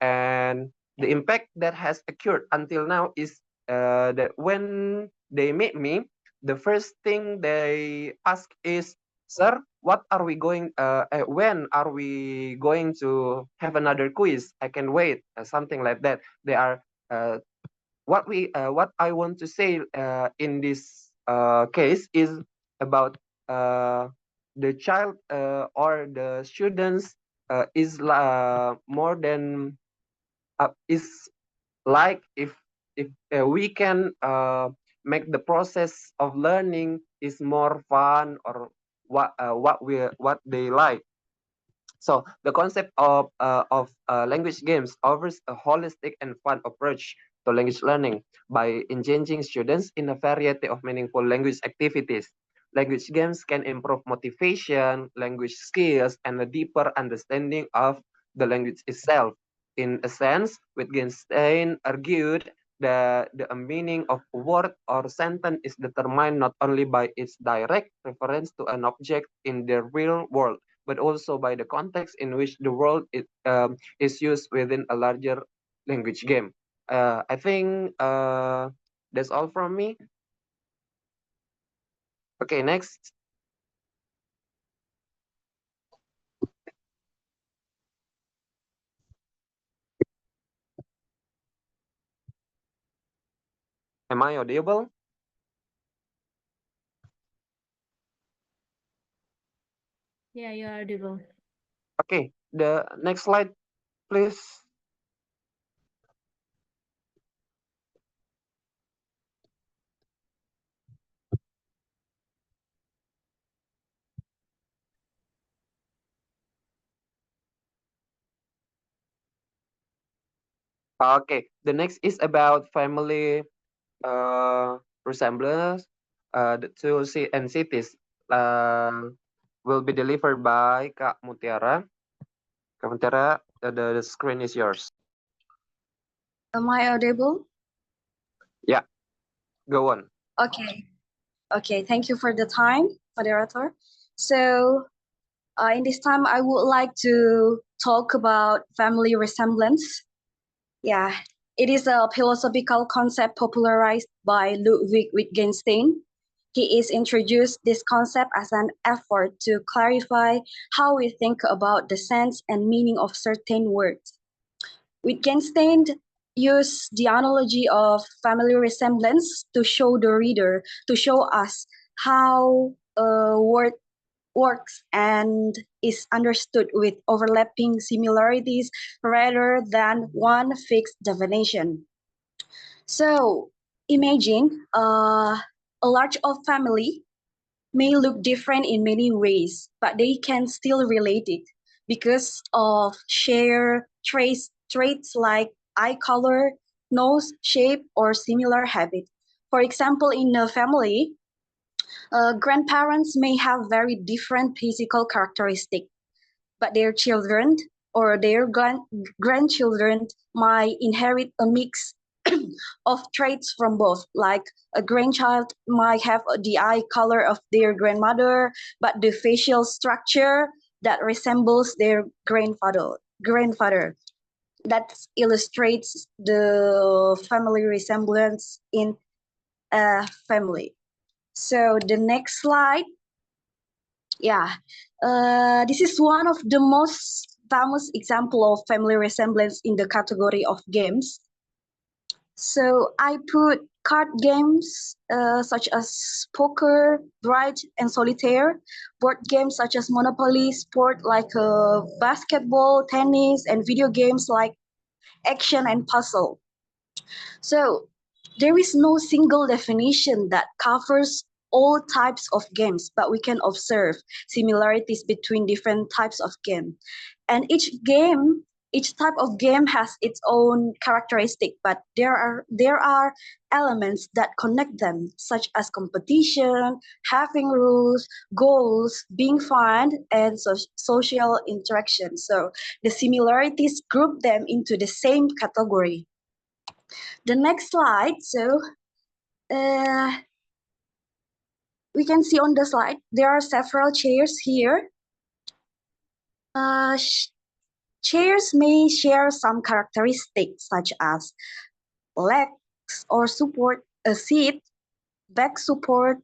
And the impact that has occurred until now is that when they meet me, the first thing they ask is, "Sir, what are we going? When are we going to have another quiz? I can wait." Something like that. They are what I want to say in this case is about the child or the students is more than is like if we can make the process of learning is more fun, or what they like. So the concept of language games offers a holistic and fun approach to language learning by engaging students in a variety of meaningful language activities. Language games can improve motivation, language skills, and a deeper understanding of the language itself. In a sense, Wittgenstein argued that the meaning of a word or sentence is determined not only by its direct reference to an object in the real world, but also by the context in which the world is used within a larger language game. I think that's all from me. Okay, next. Am I audible? Yeah, you are audible. Okay, the next slide, please. Okay, the next is about family resemblance. The two and cities will be delivered by Kak Mutiara. Kak Mutiara, the screen is yours. Am I audible? Yeah, go on. Okay. Okay, thank you for the time, moderator. So, in this time, I would like to talk about family resemblance. Yeah, it is a philosophical concept popularized by Ludwig Wittgenstein. He is introduced this concept as an effort to clarify how we think about the sense and meaning of certain words. Wittgenstein used the analogy of family resemblance to show the reader, to show us how a word works and is understood with overlapping similarities rather than one fixed definition. So imagine a large of family may look different in many ways, but they can still relate it because of shared traits like eye color, nose shape, or similar habits. For example, in a family, grandparents may have very different physical characteristics, but their children or their grandchildren might inherit a mix of traits from both. Like a grandchild might have the eye color of their grandmother, but the facial structure that resembles their grandfather. That illustrates the family resemblance in a family. So the next slide. Yeah, this is one of the most famous example of family resemblance in the category of games. So I put card games such as poker, bridge, and solitaire, board games such as Monopoly, sport like basketball, tennis, and video games like action and puzzle. So there is no single definition that covers all types of games, but we can observe similarities between different types of game. And each type of game has its own characteristic, but there are elements that connect them, such as competition, having rules, goals, being fun, and social interaction. So the similarities group them into the same category. The next slide, so we can see on the slide, there are several chairs here. Chairs may share some characteristics such as legs or support, a seat, back support,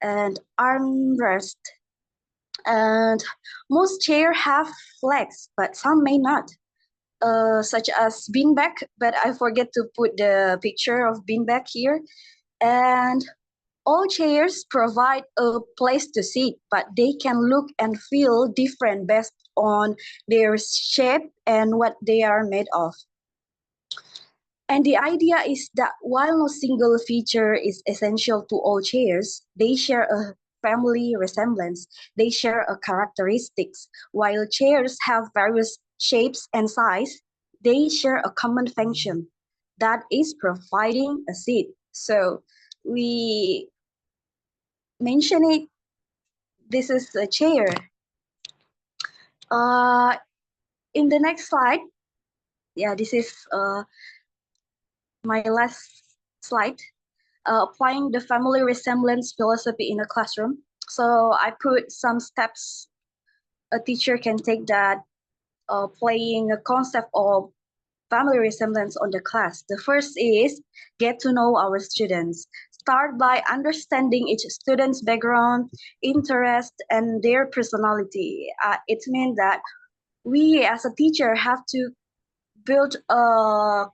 and armrest. And most chairs have legs, but some may not. Such as beanbag, but I forget to put the picture of beanbag here. And all chairs provide a place to sit, but they can look and feel different based on their shape and what they are made of. And the idea is that while no single feature is essential to all chairs, they share a family resemblance. They share a characteristics. While chairs have various shapes and size, they share a common function, that is providing a seat. So we mention it, this is a chair. In the next slide, yeah, this is my last slide, applying the family resemblance philosophy in a classroom. So I put some steps a teacher can take that playing a concept of family resemblance on the class. The first is get to know our students. Start by understanding each student's background, interest, and their personality. It means that we as a teacher have to build a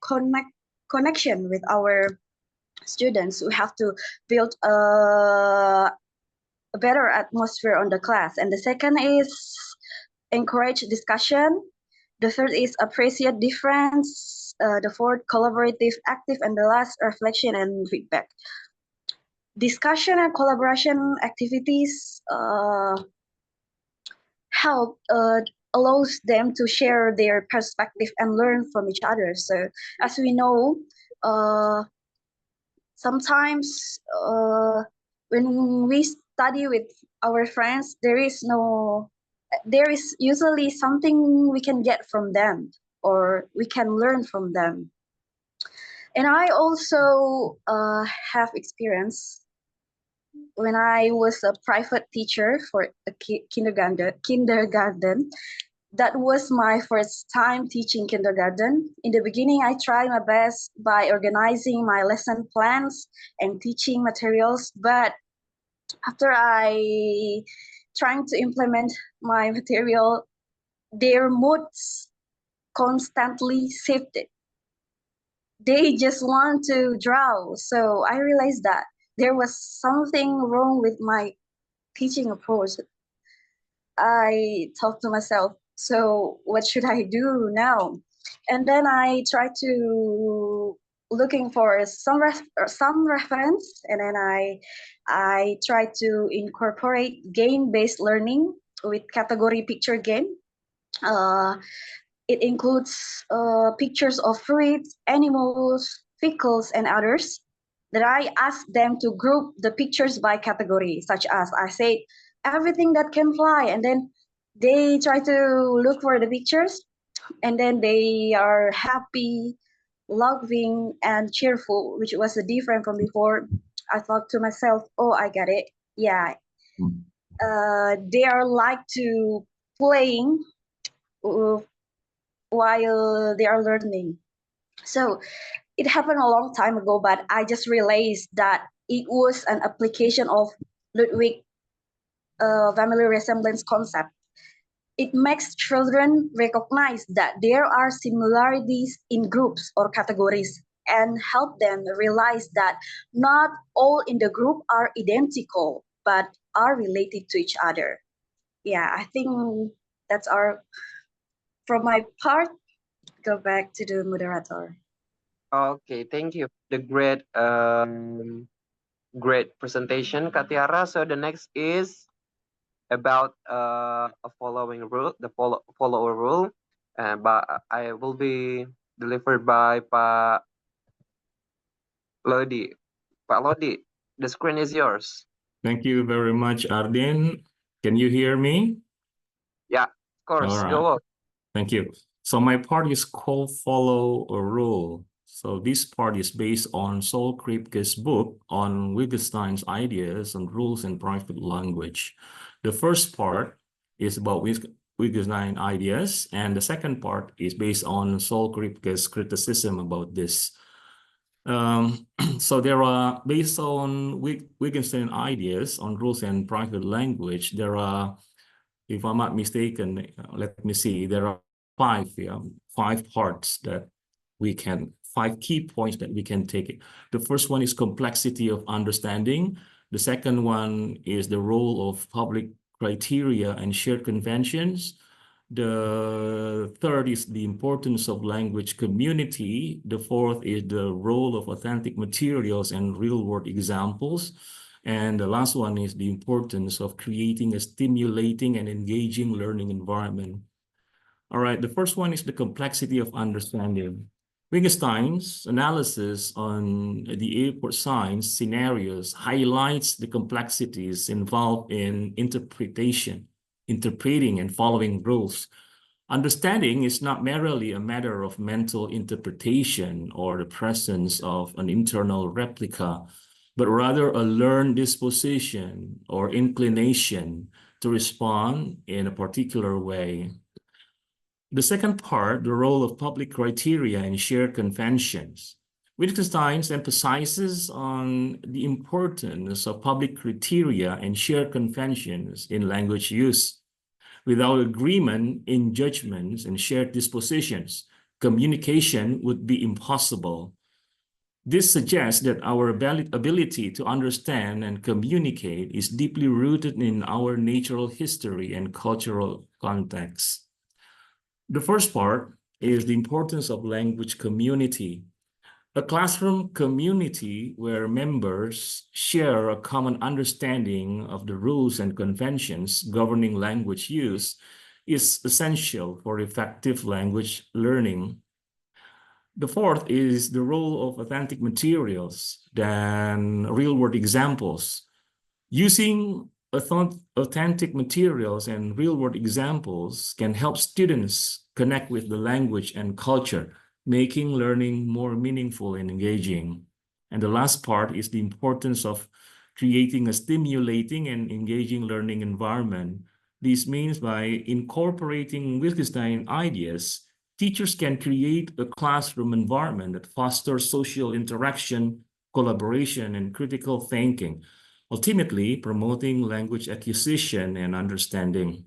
connection with our students. We have to build a better atmosphere on the class. And the second is encourage discussion. The third is appreciate difference. The fourth, collaborative, active, and the last, reflection and feedback. Discussion and collaboration activities help allows them to share their perspective and learn from each other. So as we know, sometimes when we study with our friends, there is usually something we can get from them or we can learn from them. And I also have experience when I was a private teacher for a kindergarten. That was my first time teaching kindergarten. In the beginning, I tried my best by organizing my lesson plans and teaching materials. But after I trying to implement my material, their moods constantly shifted. They just want to draw. So I realized that there was something wrong with my teaching approach. I thought to myself, so what should I do now? And then I tried to looking for some reference, and then I tried to incorporate game-based learning with category picture game. It includes pictures of fruits, animals, vehicles, and others. That I asked them to group the pictures by category, such as I said, everything that can fly, and then they try to look for the pictures, and then they are happy, loving, and cheerful, which was different from before. I thought to myself, oh, I got it. Yeah, they are like to playing while they are learning. So it happened a long time ago, but I just realized that it was an application of Ludwig family resemblance concept. It makes children recognize that there are similarities in groups or categories, and help them realize that not all in the group are identical, but are related to each other. Yeah, I think that's our, from my part. Go back to the moderator. Okay, thank you. The great presentation, Katiara. So the next is about a following rule, the follower rule, but I will be delivered by Pak Lodi. Pak Lodi, the screen is yours. Thank you very much, Arden. Can you hear me? Yeah, of course. All right. Go on. Thank you. So my part is called Follow a Rule. So this part is based on Saul Kripke's book on Wittgenstein's ideas on rules in private language. The first part is about Wittgenstein ideas, and the second part is based on Saul Kripke's criticism about this. So there are, based on Wittgenstein ideas on rules and private language, there are, if I'm not mistaken, let me see, there are five parts that we can, 5 key points that we can take it. The first one is complexity of understanding. The second one is the role of public criteria and shared conventions. The third is the importance of language community. The fourth is the role of authentic materials and real-world examples. And the last one is the importance of creating a stimulating and engaging learning environment. All right, the first one is the complexity of understanding. Wittgenstein's analysis on the airport signs scenarios highlights the complexities involved in interpreting and following rules. Understanding is not merely a matter of mental interpretation or the presence of an internal replica, but rather a learned disposition or inclination to respond in a particular way. The second part, the role of public criteria and shared conventions. Wittgenstein emphasizes on the importance of public criteria and shared conventions in language use. Without agreement in judgments and shared dispositions, communication would be impossible. This suggests that our ability to understand and communicate is deeply rooted in our natural history and cultural context. The first part is the importance of language community. A classroom community where members share a common understanding of the rules and conventions governing language use is essential for effective language learning. The fourth is the role of authentic materials than real-world examples. Using authentic materials and real-world examples can help students connect with the language and culture, making learning more meaningful and engaging. And the last part is the importance of creating a stimulating and engaging learning environment. This means by incorporating Wittgenstein ideas, teachers can create a classroom environment that fosters social interaction, collaboration, and critical thinking, ultimately promoting language acquisition and understanding.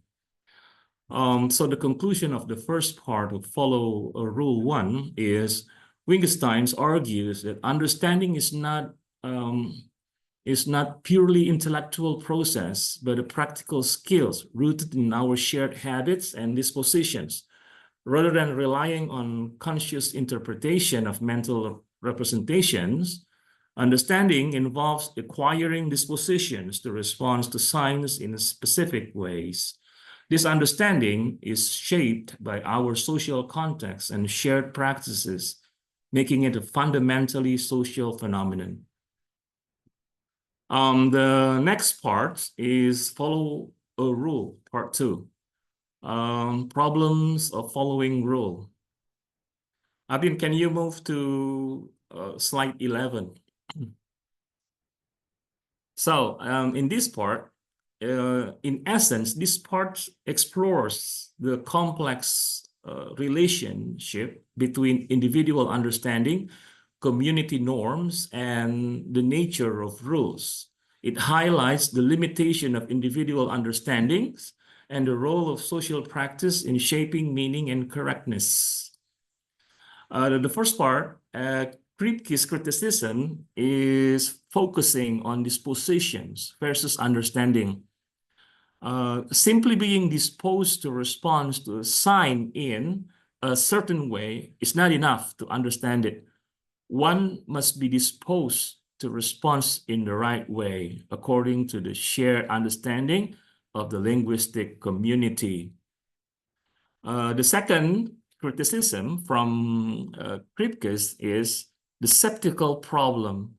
So the conclusion of the first part of Follow Rule 1 is Wittgenstein argues that understanding is not purely intellectual process, but a practical skills rooted in our shared habits and dispositions. Rather than relying on conscious interpretation of mental representations, understanding involves acquiring dispositions to respond to signs in specific ways. This understanding is shaped by our social context and shared practices, making it a fundamentally social phenomenon. The next part is Follow a Rule, part 2. Problems of following rule. Adin, can you move to slide 11? So in this part, in essence, this part explores the complex relationship between individual understanding, community norms, and the nature of rules. It highlights the limitation of individual understandings and the role of social practice in shaping meaning and correctness. The first part, Kripke's criticism is focusing on dispositions versus understanding. Simply being disposed to respond to a sign in a certain way is not enough to understand it. One must be disposed to respond in the right way according to the shared understanding of the linguistic community. The second criticism from Kripke is the septical problem.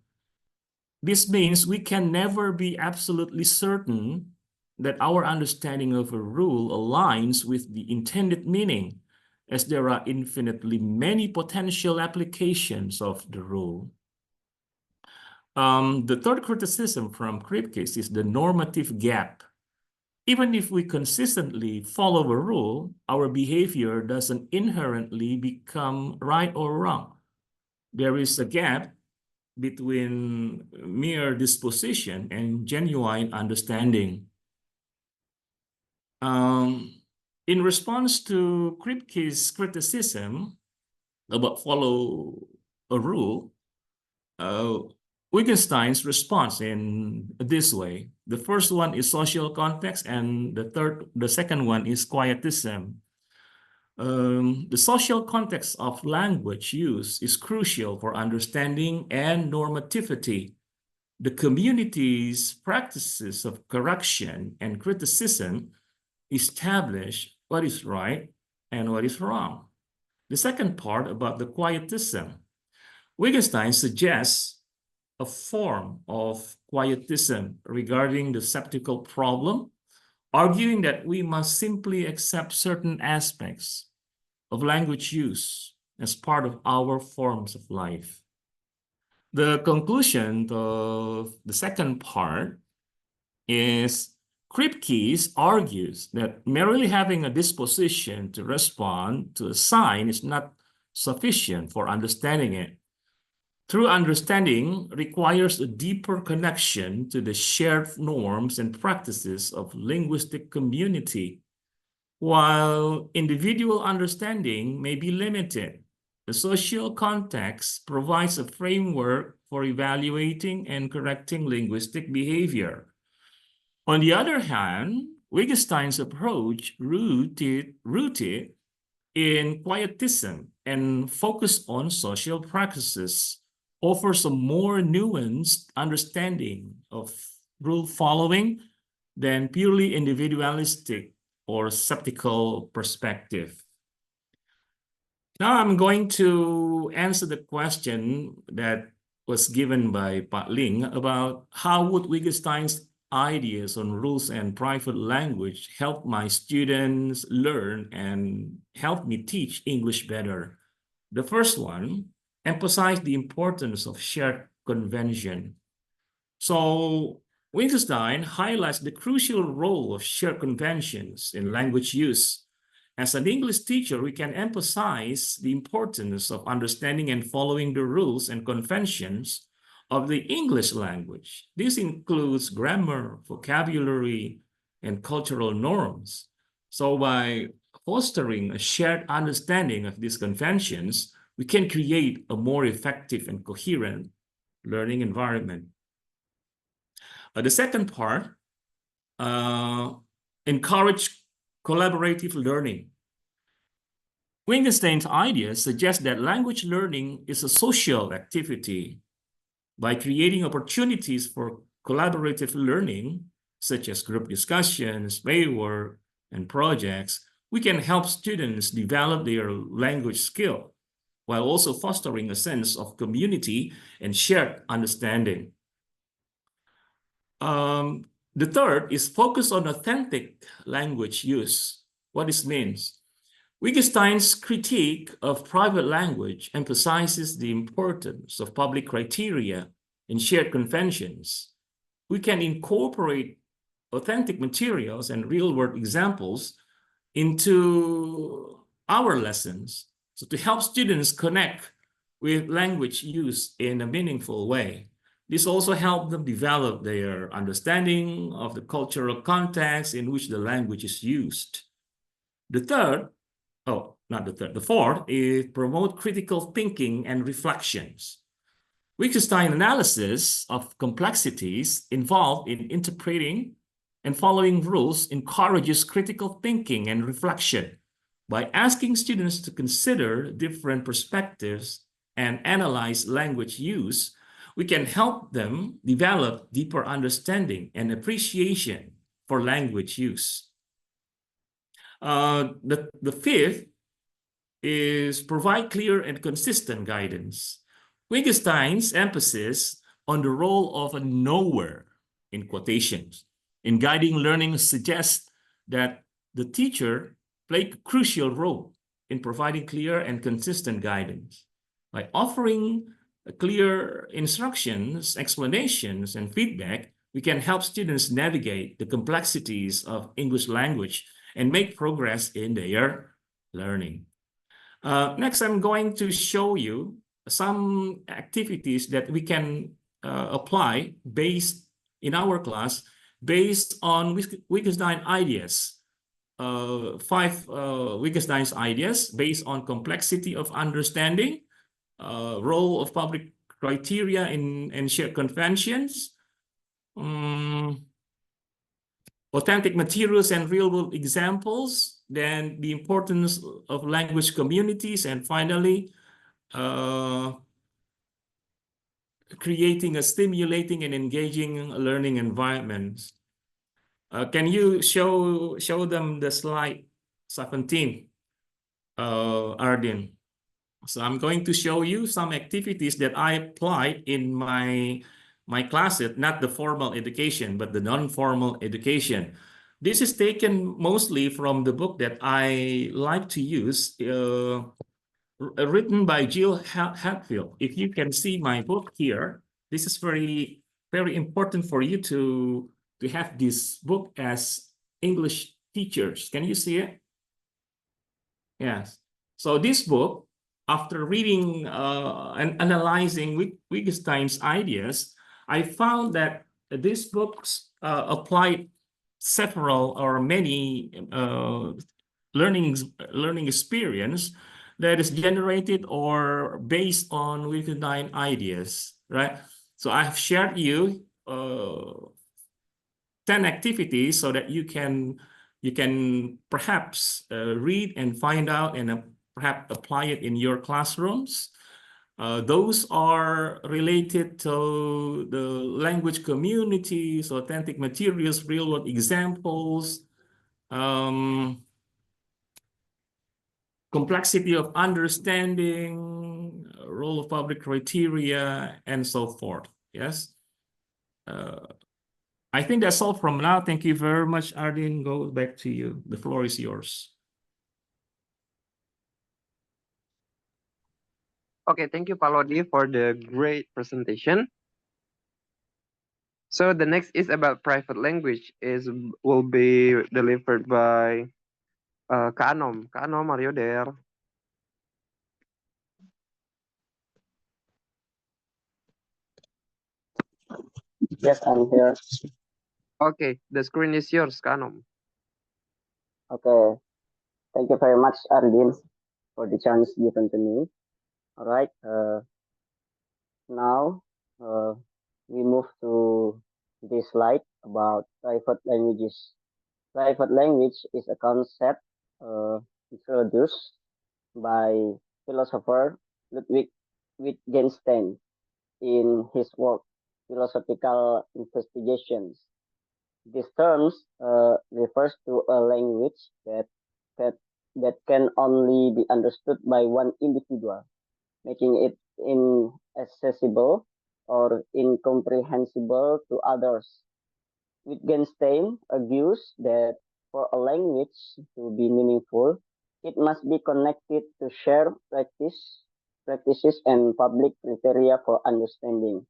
This means we can never be absolutely certain that our understanding of a rule aligns with the intended meaning, as there are infinitely many potential applications of the rule. The third criticism from Kripke is the normative gap. Even if we consistently follow a rule, our behavior doesn't inherently become right or wrong. There is a gap between mere disposition and genuine understanding. In response to Kripke's criticism about follow a rule, Wittgenstein's response in this way. The first one is social context, and the second one is quietism. The social context of language use is crucial for understanding and normativity. The community's practices of correction and criticism establish what is right and what is wrong. The second part about the quietism. Wittgenstein suggests a form of quietism regarding the septical problem, arguing that we must simply accept certain aspects of language use as part of our forms of life. The conclusion of the second part is Kripke argues that merely having a disposition to respond to a sign is not sufficient for understanding it. True understanding requires a deeper connection to the shared norms and practices of linguistic community. While individual understanding may be limited, the social context provides a framework for evaluating and correcting linguistic behavior. On the other hand, Wittgenstein's approach, rooted in quietism and focused on social practices, offers a more nuanced understanding of rule following than purely individualistic or septical perspective. Now I'm going to answer the question that was given by Pak Ling about how would Wittgenstein's ideas on rules and private language help my students learn and help me teach English better. The first one, emphasize the importance of shared convention. So Wittgenstein highlights the crucial role of shared conventions in language use. As an English teacher, we can emphasize the importance of understanding and following the rules and conventions of the English language. This includes grammar, vocabulary, and cultural norms. So by fostering a shared understanding of these conventions, we can create a more effective and coherent learning environment. The second part, encourage collaborative learning. Wittgenstein's ideas suggest that language learning is a social activity. By creating opportunities for collaborative learning, such as group discussions, paperwork, and projects, we can help students develop their language skill, while also fostering a sense of community and shared understanding. The third is focus on authentic language use. What this means. Wittgenstein's critique of private language emphasizes the importance of public criteria and shared conventions. We can incorporate authentic materials and real-world examples into our lessons, so to help students connect with language use in a meaningful way. This also helps them develop their understanding of the cultural context in which the language is used. The fourth is promote critical thinking and reflections. Wittgenstein analysis of complexities involved in interpreting and following rules encourages critical thinking and reflection. By asking students to consider different perspectives and analyze language use, we can help them develop deeper understanding and appreciation for language use. The fifth is provide clear and consistent guidance. Wittgenstein's emphasis on the role of a knower, in quotations, in guiding learning suggests that the teacher played a crucial role in providing clear and consistent guidance. By offering clear instructions, explanations, and feedback, we can help students navigate the complexities of English language and make progress in their learning. Next, I'm going to show you some activities that we can apply based in our class based on Wittgenstein ideas. 5 Wittgenstein's ideas based on complexity of understanding, role of public criteria in shared conventions, authentic materials and real-world examples, then the importance of language communities, and finally, creating a stimulating and engaging learning environment. Can you show them the slide 17, Ardin? So I'm going to show you some activities that I applied in my classes, not the formal education, but the non-formal education. This is taken mostly from the book that I like to use, written by Jill Hatfield. If you can see my book here, this is very, very important for you to have this book as English teachers. Can you see it? Yes. So this book, after reading and analyzing Wittgenstein's ideas, I found that these books applied several or many learning experience that is generated or based on Wittgenstein ideas, right? So I've shared you 10 activities so that you can perhaps read and find out and perhaps apply it in your classrooms. Those are related to the language communities, authentic materials, real-world examples, complexity of understanding, role of public criteria, and so forth. Yes. I think that's all from now. Thank you very much, Ardin. Go back to you. The floor is yours. Okay, thank you, Palodi, for the great presentation. So the next is about private language. Will be delivered by Kak Anom. Kak Anom, are you there? Yes, I'm here. Okay, the screen is yours, Kak Anom. Okay. Thank you very much, Ardin, for the chance given to me. All right. Now we move to this slide about private languages. Private language is a concept introduced by philosopher Ludwig Wittgenstein in his work Philosophical Investigations. This term refers to a language that can only be understood by one individual, making it inaccessible or incomprehensible to others. Wittgenstein argues that for a language to be meaningful, it must be connected to shared practices and public criteria for understanding.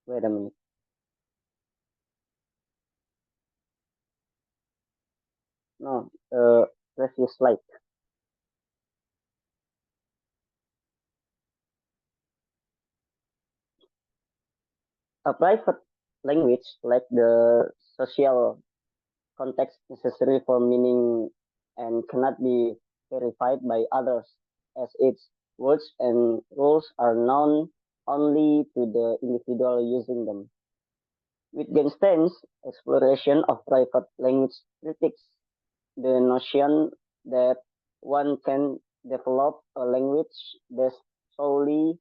Wait a minute. No, previous slide. A private language, like the social context necessary for and cannot be verified by others, as its words and rules are known only to the individual using them. Wittgenstein's exploration of private language critiques the notion that one can develop a language based solely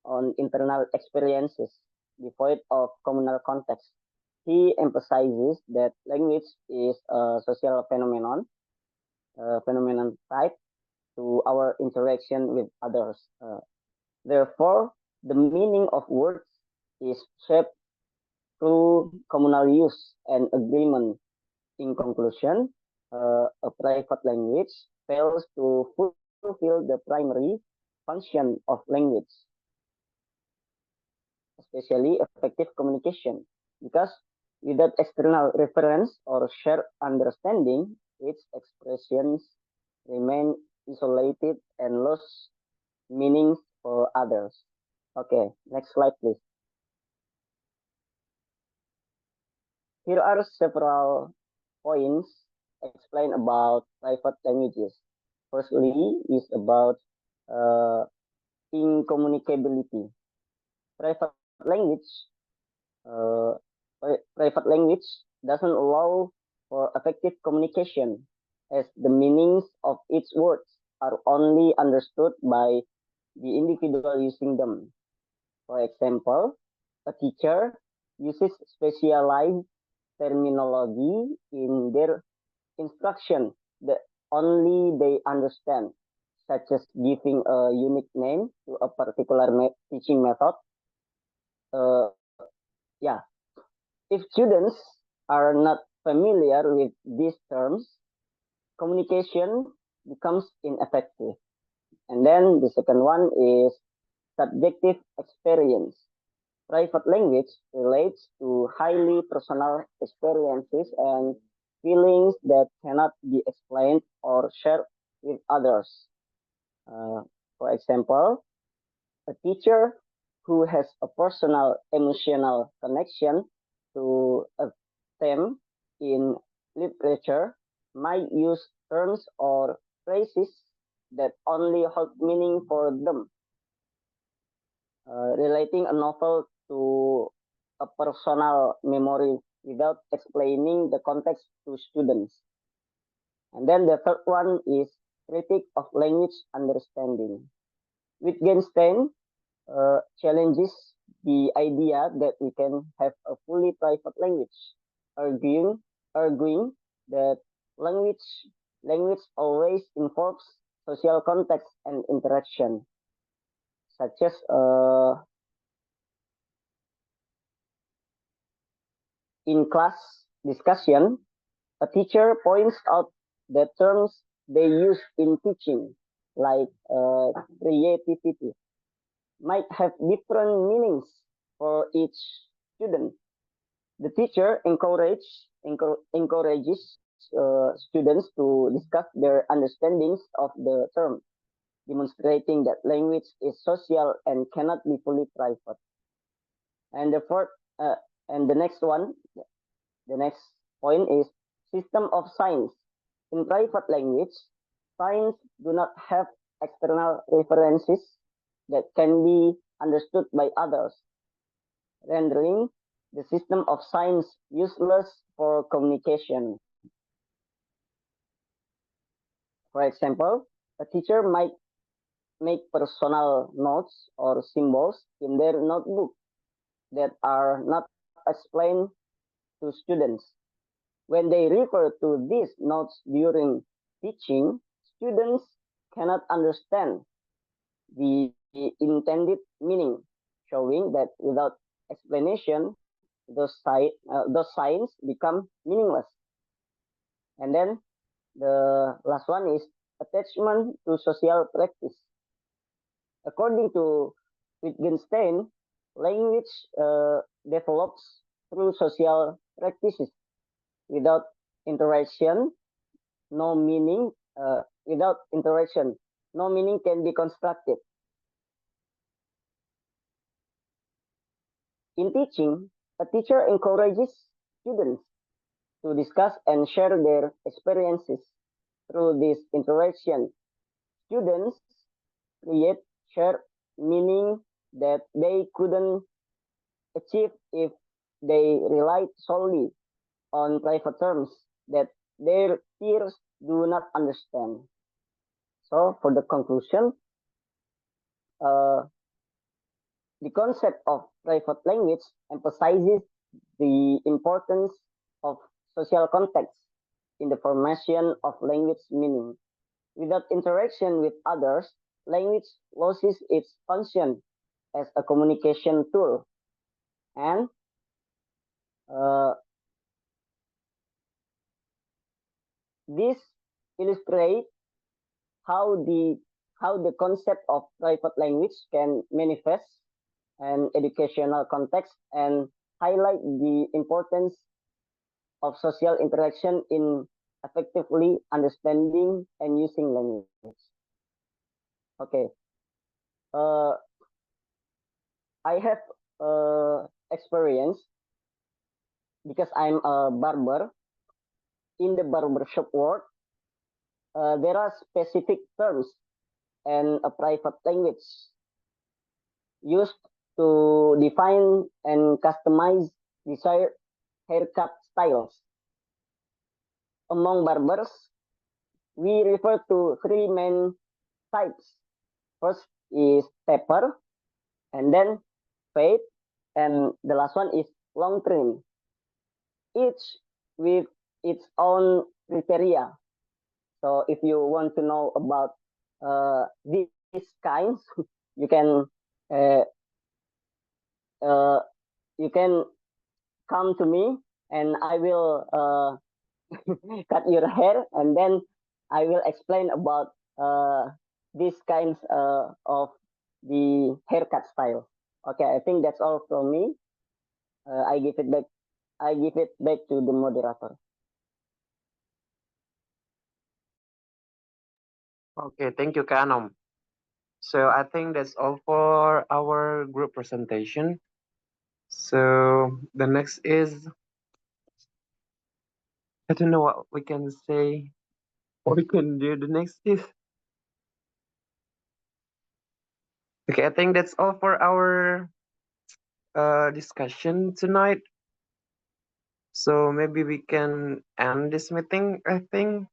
on internal experiences, devoid of communal context. He emphasizes that language is a social phenomenon tied to our interaction with others. Therefore, the meaning of words is shaped through communal use and agreement. In conclusion, a private language fails to fulfill the primary function of language, especially effective communication, because without external reference or shared understanding, its expressions remain isolated and lose meaning for others. Okay, next slide, please. Here are several points explain about private languages. Firstly, is about incommunicability. Private language, private language doesn't allow for effective communication, as the meanings of its words are only understood by the individual using them. For example, a teacher uses specialized terminology in their instruction that only they understand, such as giving a unique name to a particular teaching method. Yeah, if students are not familiar with these terms, communication becomes ineffective. And then the second one is subjective experience. Private language relates to highly personal experiences and feelings that cannot be explained or shared with others. For example, a teacher who has a personal emotional connection to a theme in literature might use terms or phrases that only hold meaning for them. Relating a novel to a personal memory without explaining the context to students. And then the third one is critique of language understanding. Wittgenstein challenges the idea that we can have a fully private language, arguing that language always involves social context and interaction, such as in class discussion, a teacher points out the terms they use in teaching, like creativity, might have different meanings for each student. The teacher encourages students to discuss their understandings of the term, demonstrating that language is social and cannot be fully private. And the fourth, and the next one, the next point is system of signs. In private language, signs do not have external references that can be understood by others, rendering the system of signs useless for communication. For example, a teacher might make personal notes or symbols in their notebook that are not explained to students. When they refer to these notes during teaching, students cannot understand the intended meaning, showing that without explanation, those signs become meaningless. And then the last one is attachment to social practice. According to Wittgenstein, language develops through social practices. Without interaction, no meaning. Without interaction, no meaning can be constructed. In teaching, a teacher encourages students to discuss and share their experiences, through this interaction, students create shared meaning that they couldn't achieve if they relied solely on private terms that their peers do not understand. So, for the conclusion, the concept of private language emphasizes the importance of social context in the formation of language meaning. Without interaction with others, language loses its function as a communication tool. And this illustrates how the concept of private language can manifest an educational context and highlight the importance of social interaction in effectively understanding and using language. Okay. I have experience because I'm a barber. In the barbershop world, there are specific terms and a private language used to define and customize desired haircut styles. Among barbers, we refer to three main types. First is taper, and then fade, and the last one is long trim. Each with its own criteria. So if you want to know about these kinds, you can come to me, and I will cut your hair, and then I will explain about these kinds of the haircut style. Okay, I think that's all from me. I give it back to the moderator. Okay, thank you, Kanom. So I think that's all for our group presentation. So the next is, I don't know what we can say. What we can do. The next is, okay, I think that's all for our discussion tonight. So maybe we can end this meeting, I think.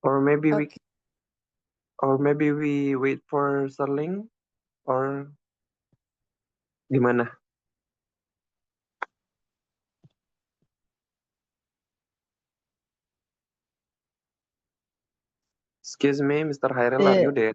Or maybe we wait for Sterling, or gimana? Excuse me, Mr. Hairil, are you there?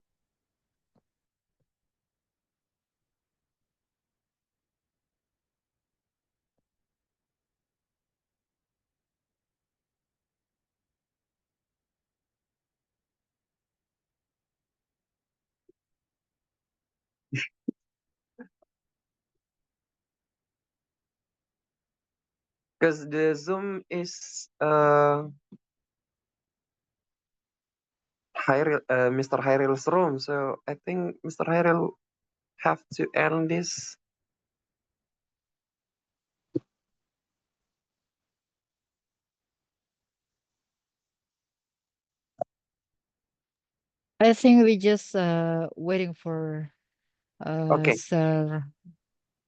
Because the Zoom is Mr. Hairil's room, so I think Mr. Hairil have to end this. I think we just waiting for Okay. Sir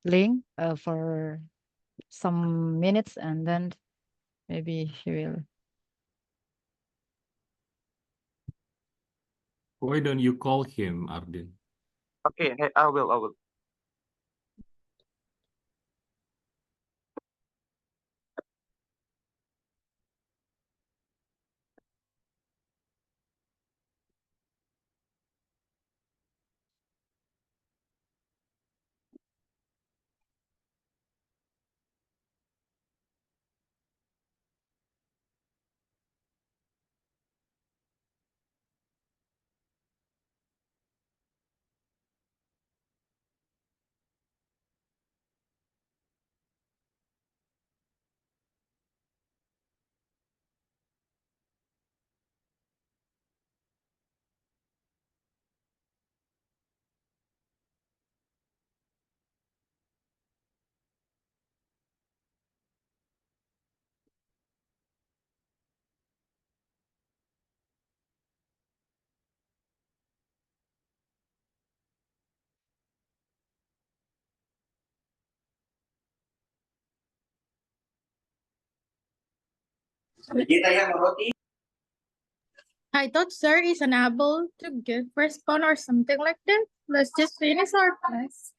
Ling for some minutes, and then maybe he will. Why don't you call him, Ardin? Okay, I will. I thought sir is unable to give response or something like that. Let's just finish our class.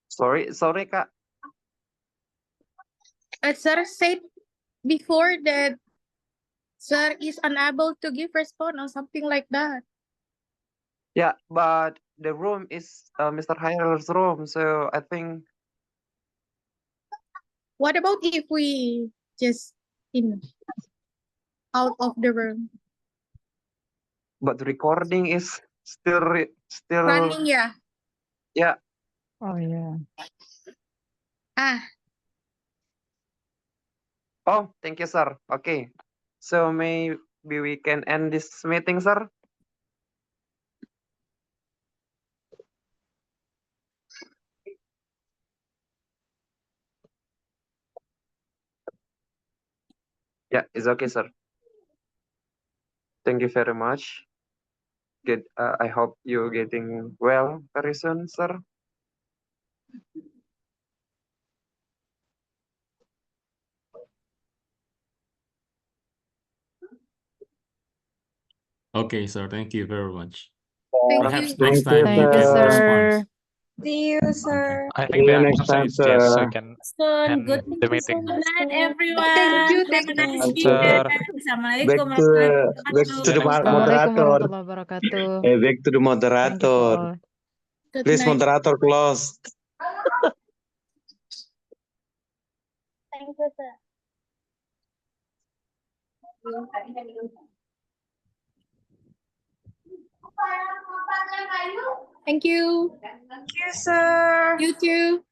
Sorry, Kak. Sir said before that sir is unable to give response or something like that. Yeah, but the room is Mr. Hairal's room, so I think. What about if we just out of the room? But the recording is still Running, yeah. yeah. Oh yeah. Oh, thank you, sir. Okay, so maybe we can end this meeting, sir. Yeah, it's okay, sir. Thank you very much. Good. I hope you're getting well very soon, sir. Okay, sir. Thank you very much. Thank Perhaps you. next time Thank you you, can sir. respond. See you, sir. I See think the you next answer time, is yes. sir. We can Good end the meeting. Good night, Thank everyone. you. Have a Thank nice you. Sir, weekend. Back Assalamualaikum to warahmatullahi the next time. Assalamualaikum moderator. warahmatullahi wabarakatuh. Back to the Thank you to moderator. all. Good Please, night. moderator, close. Thank you, sir. Thank you. Thank you, sir. You too.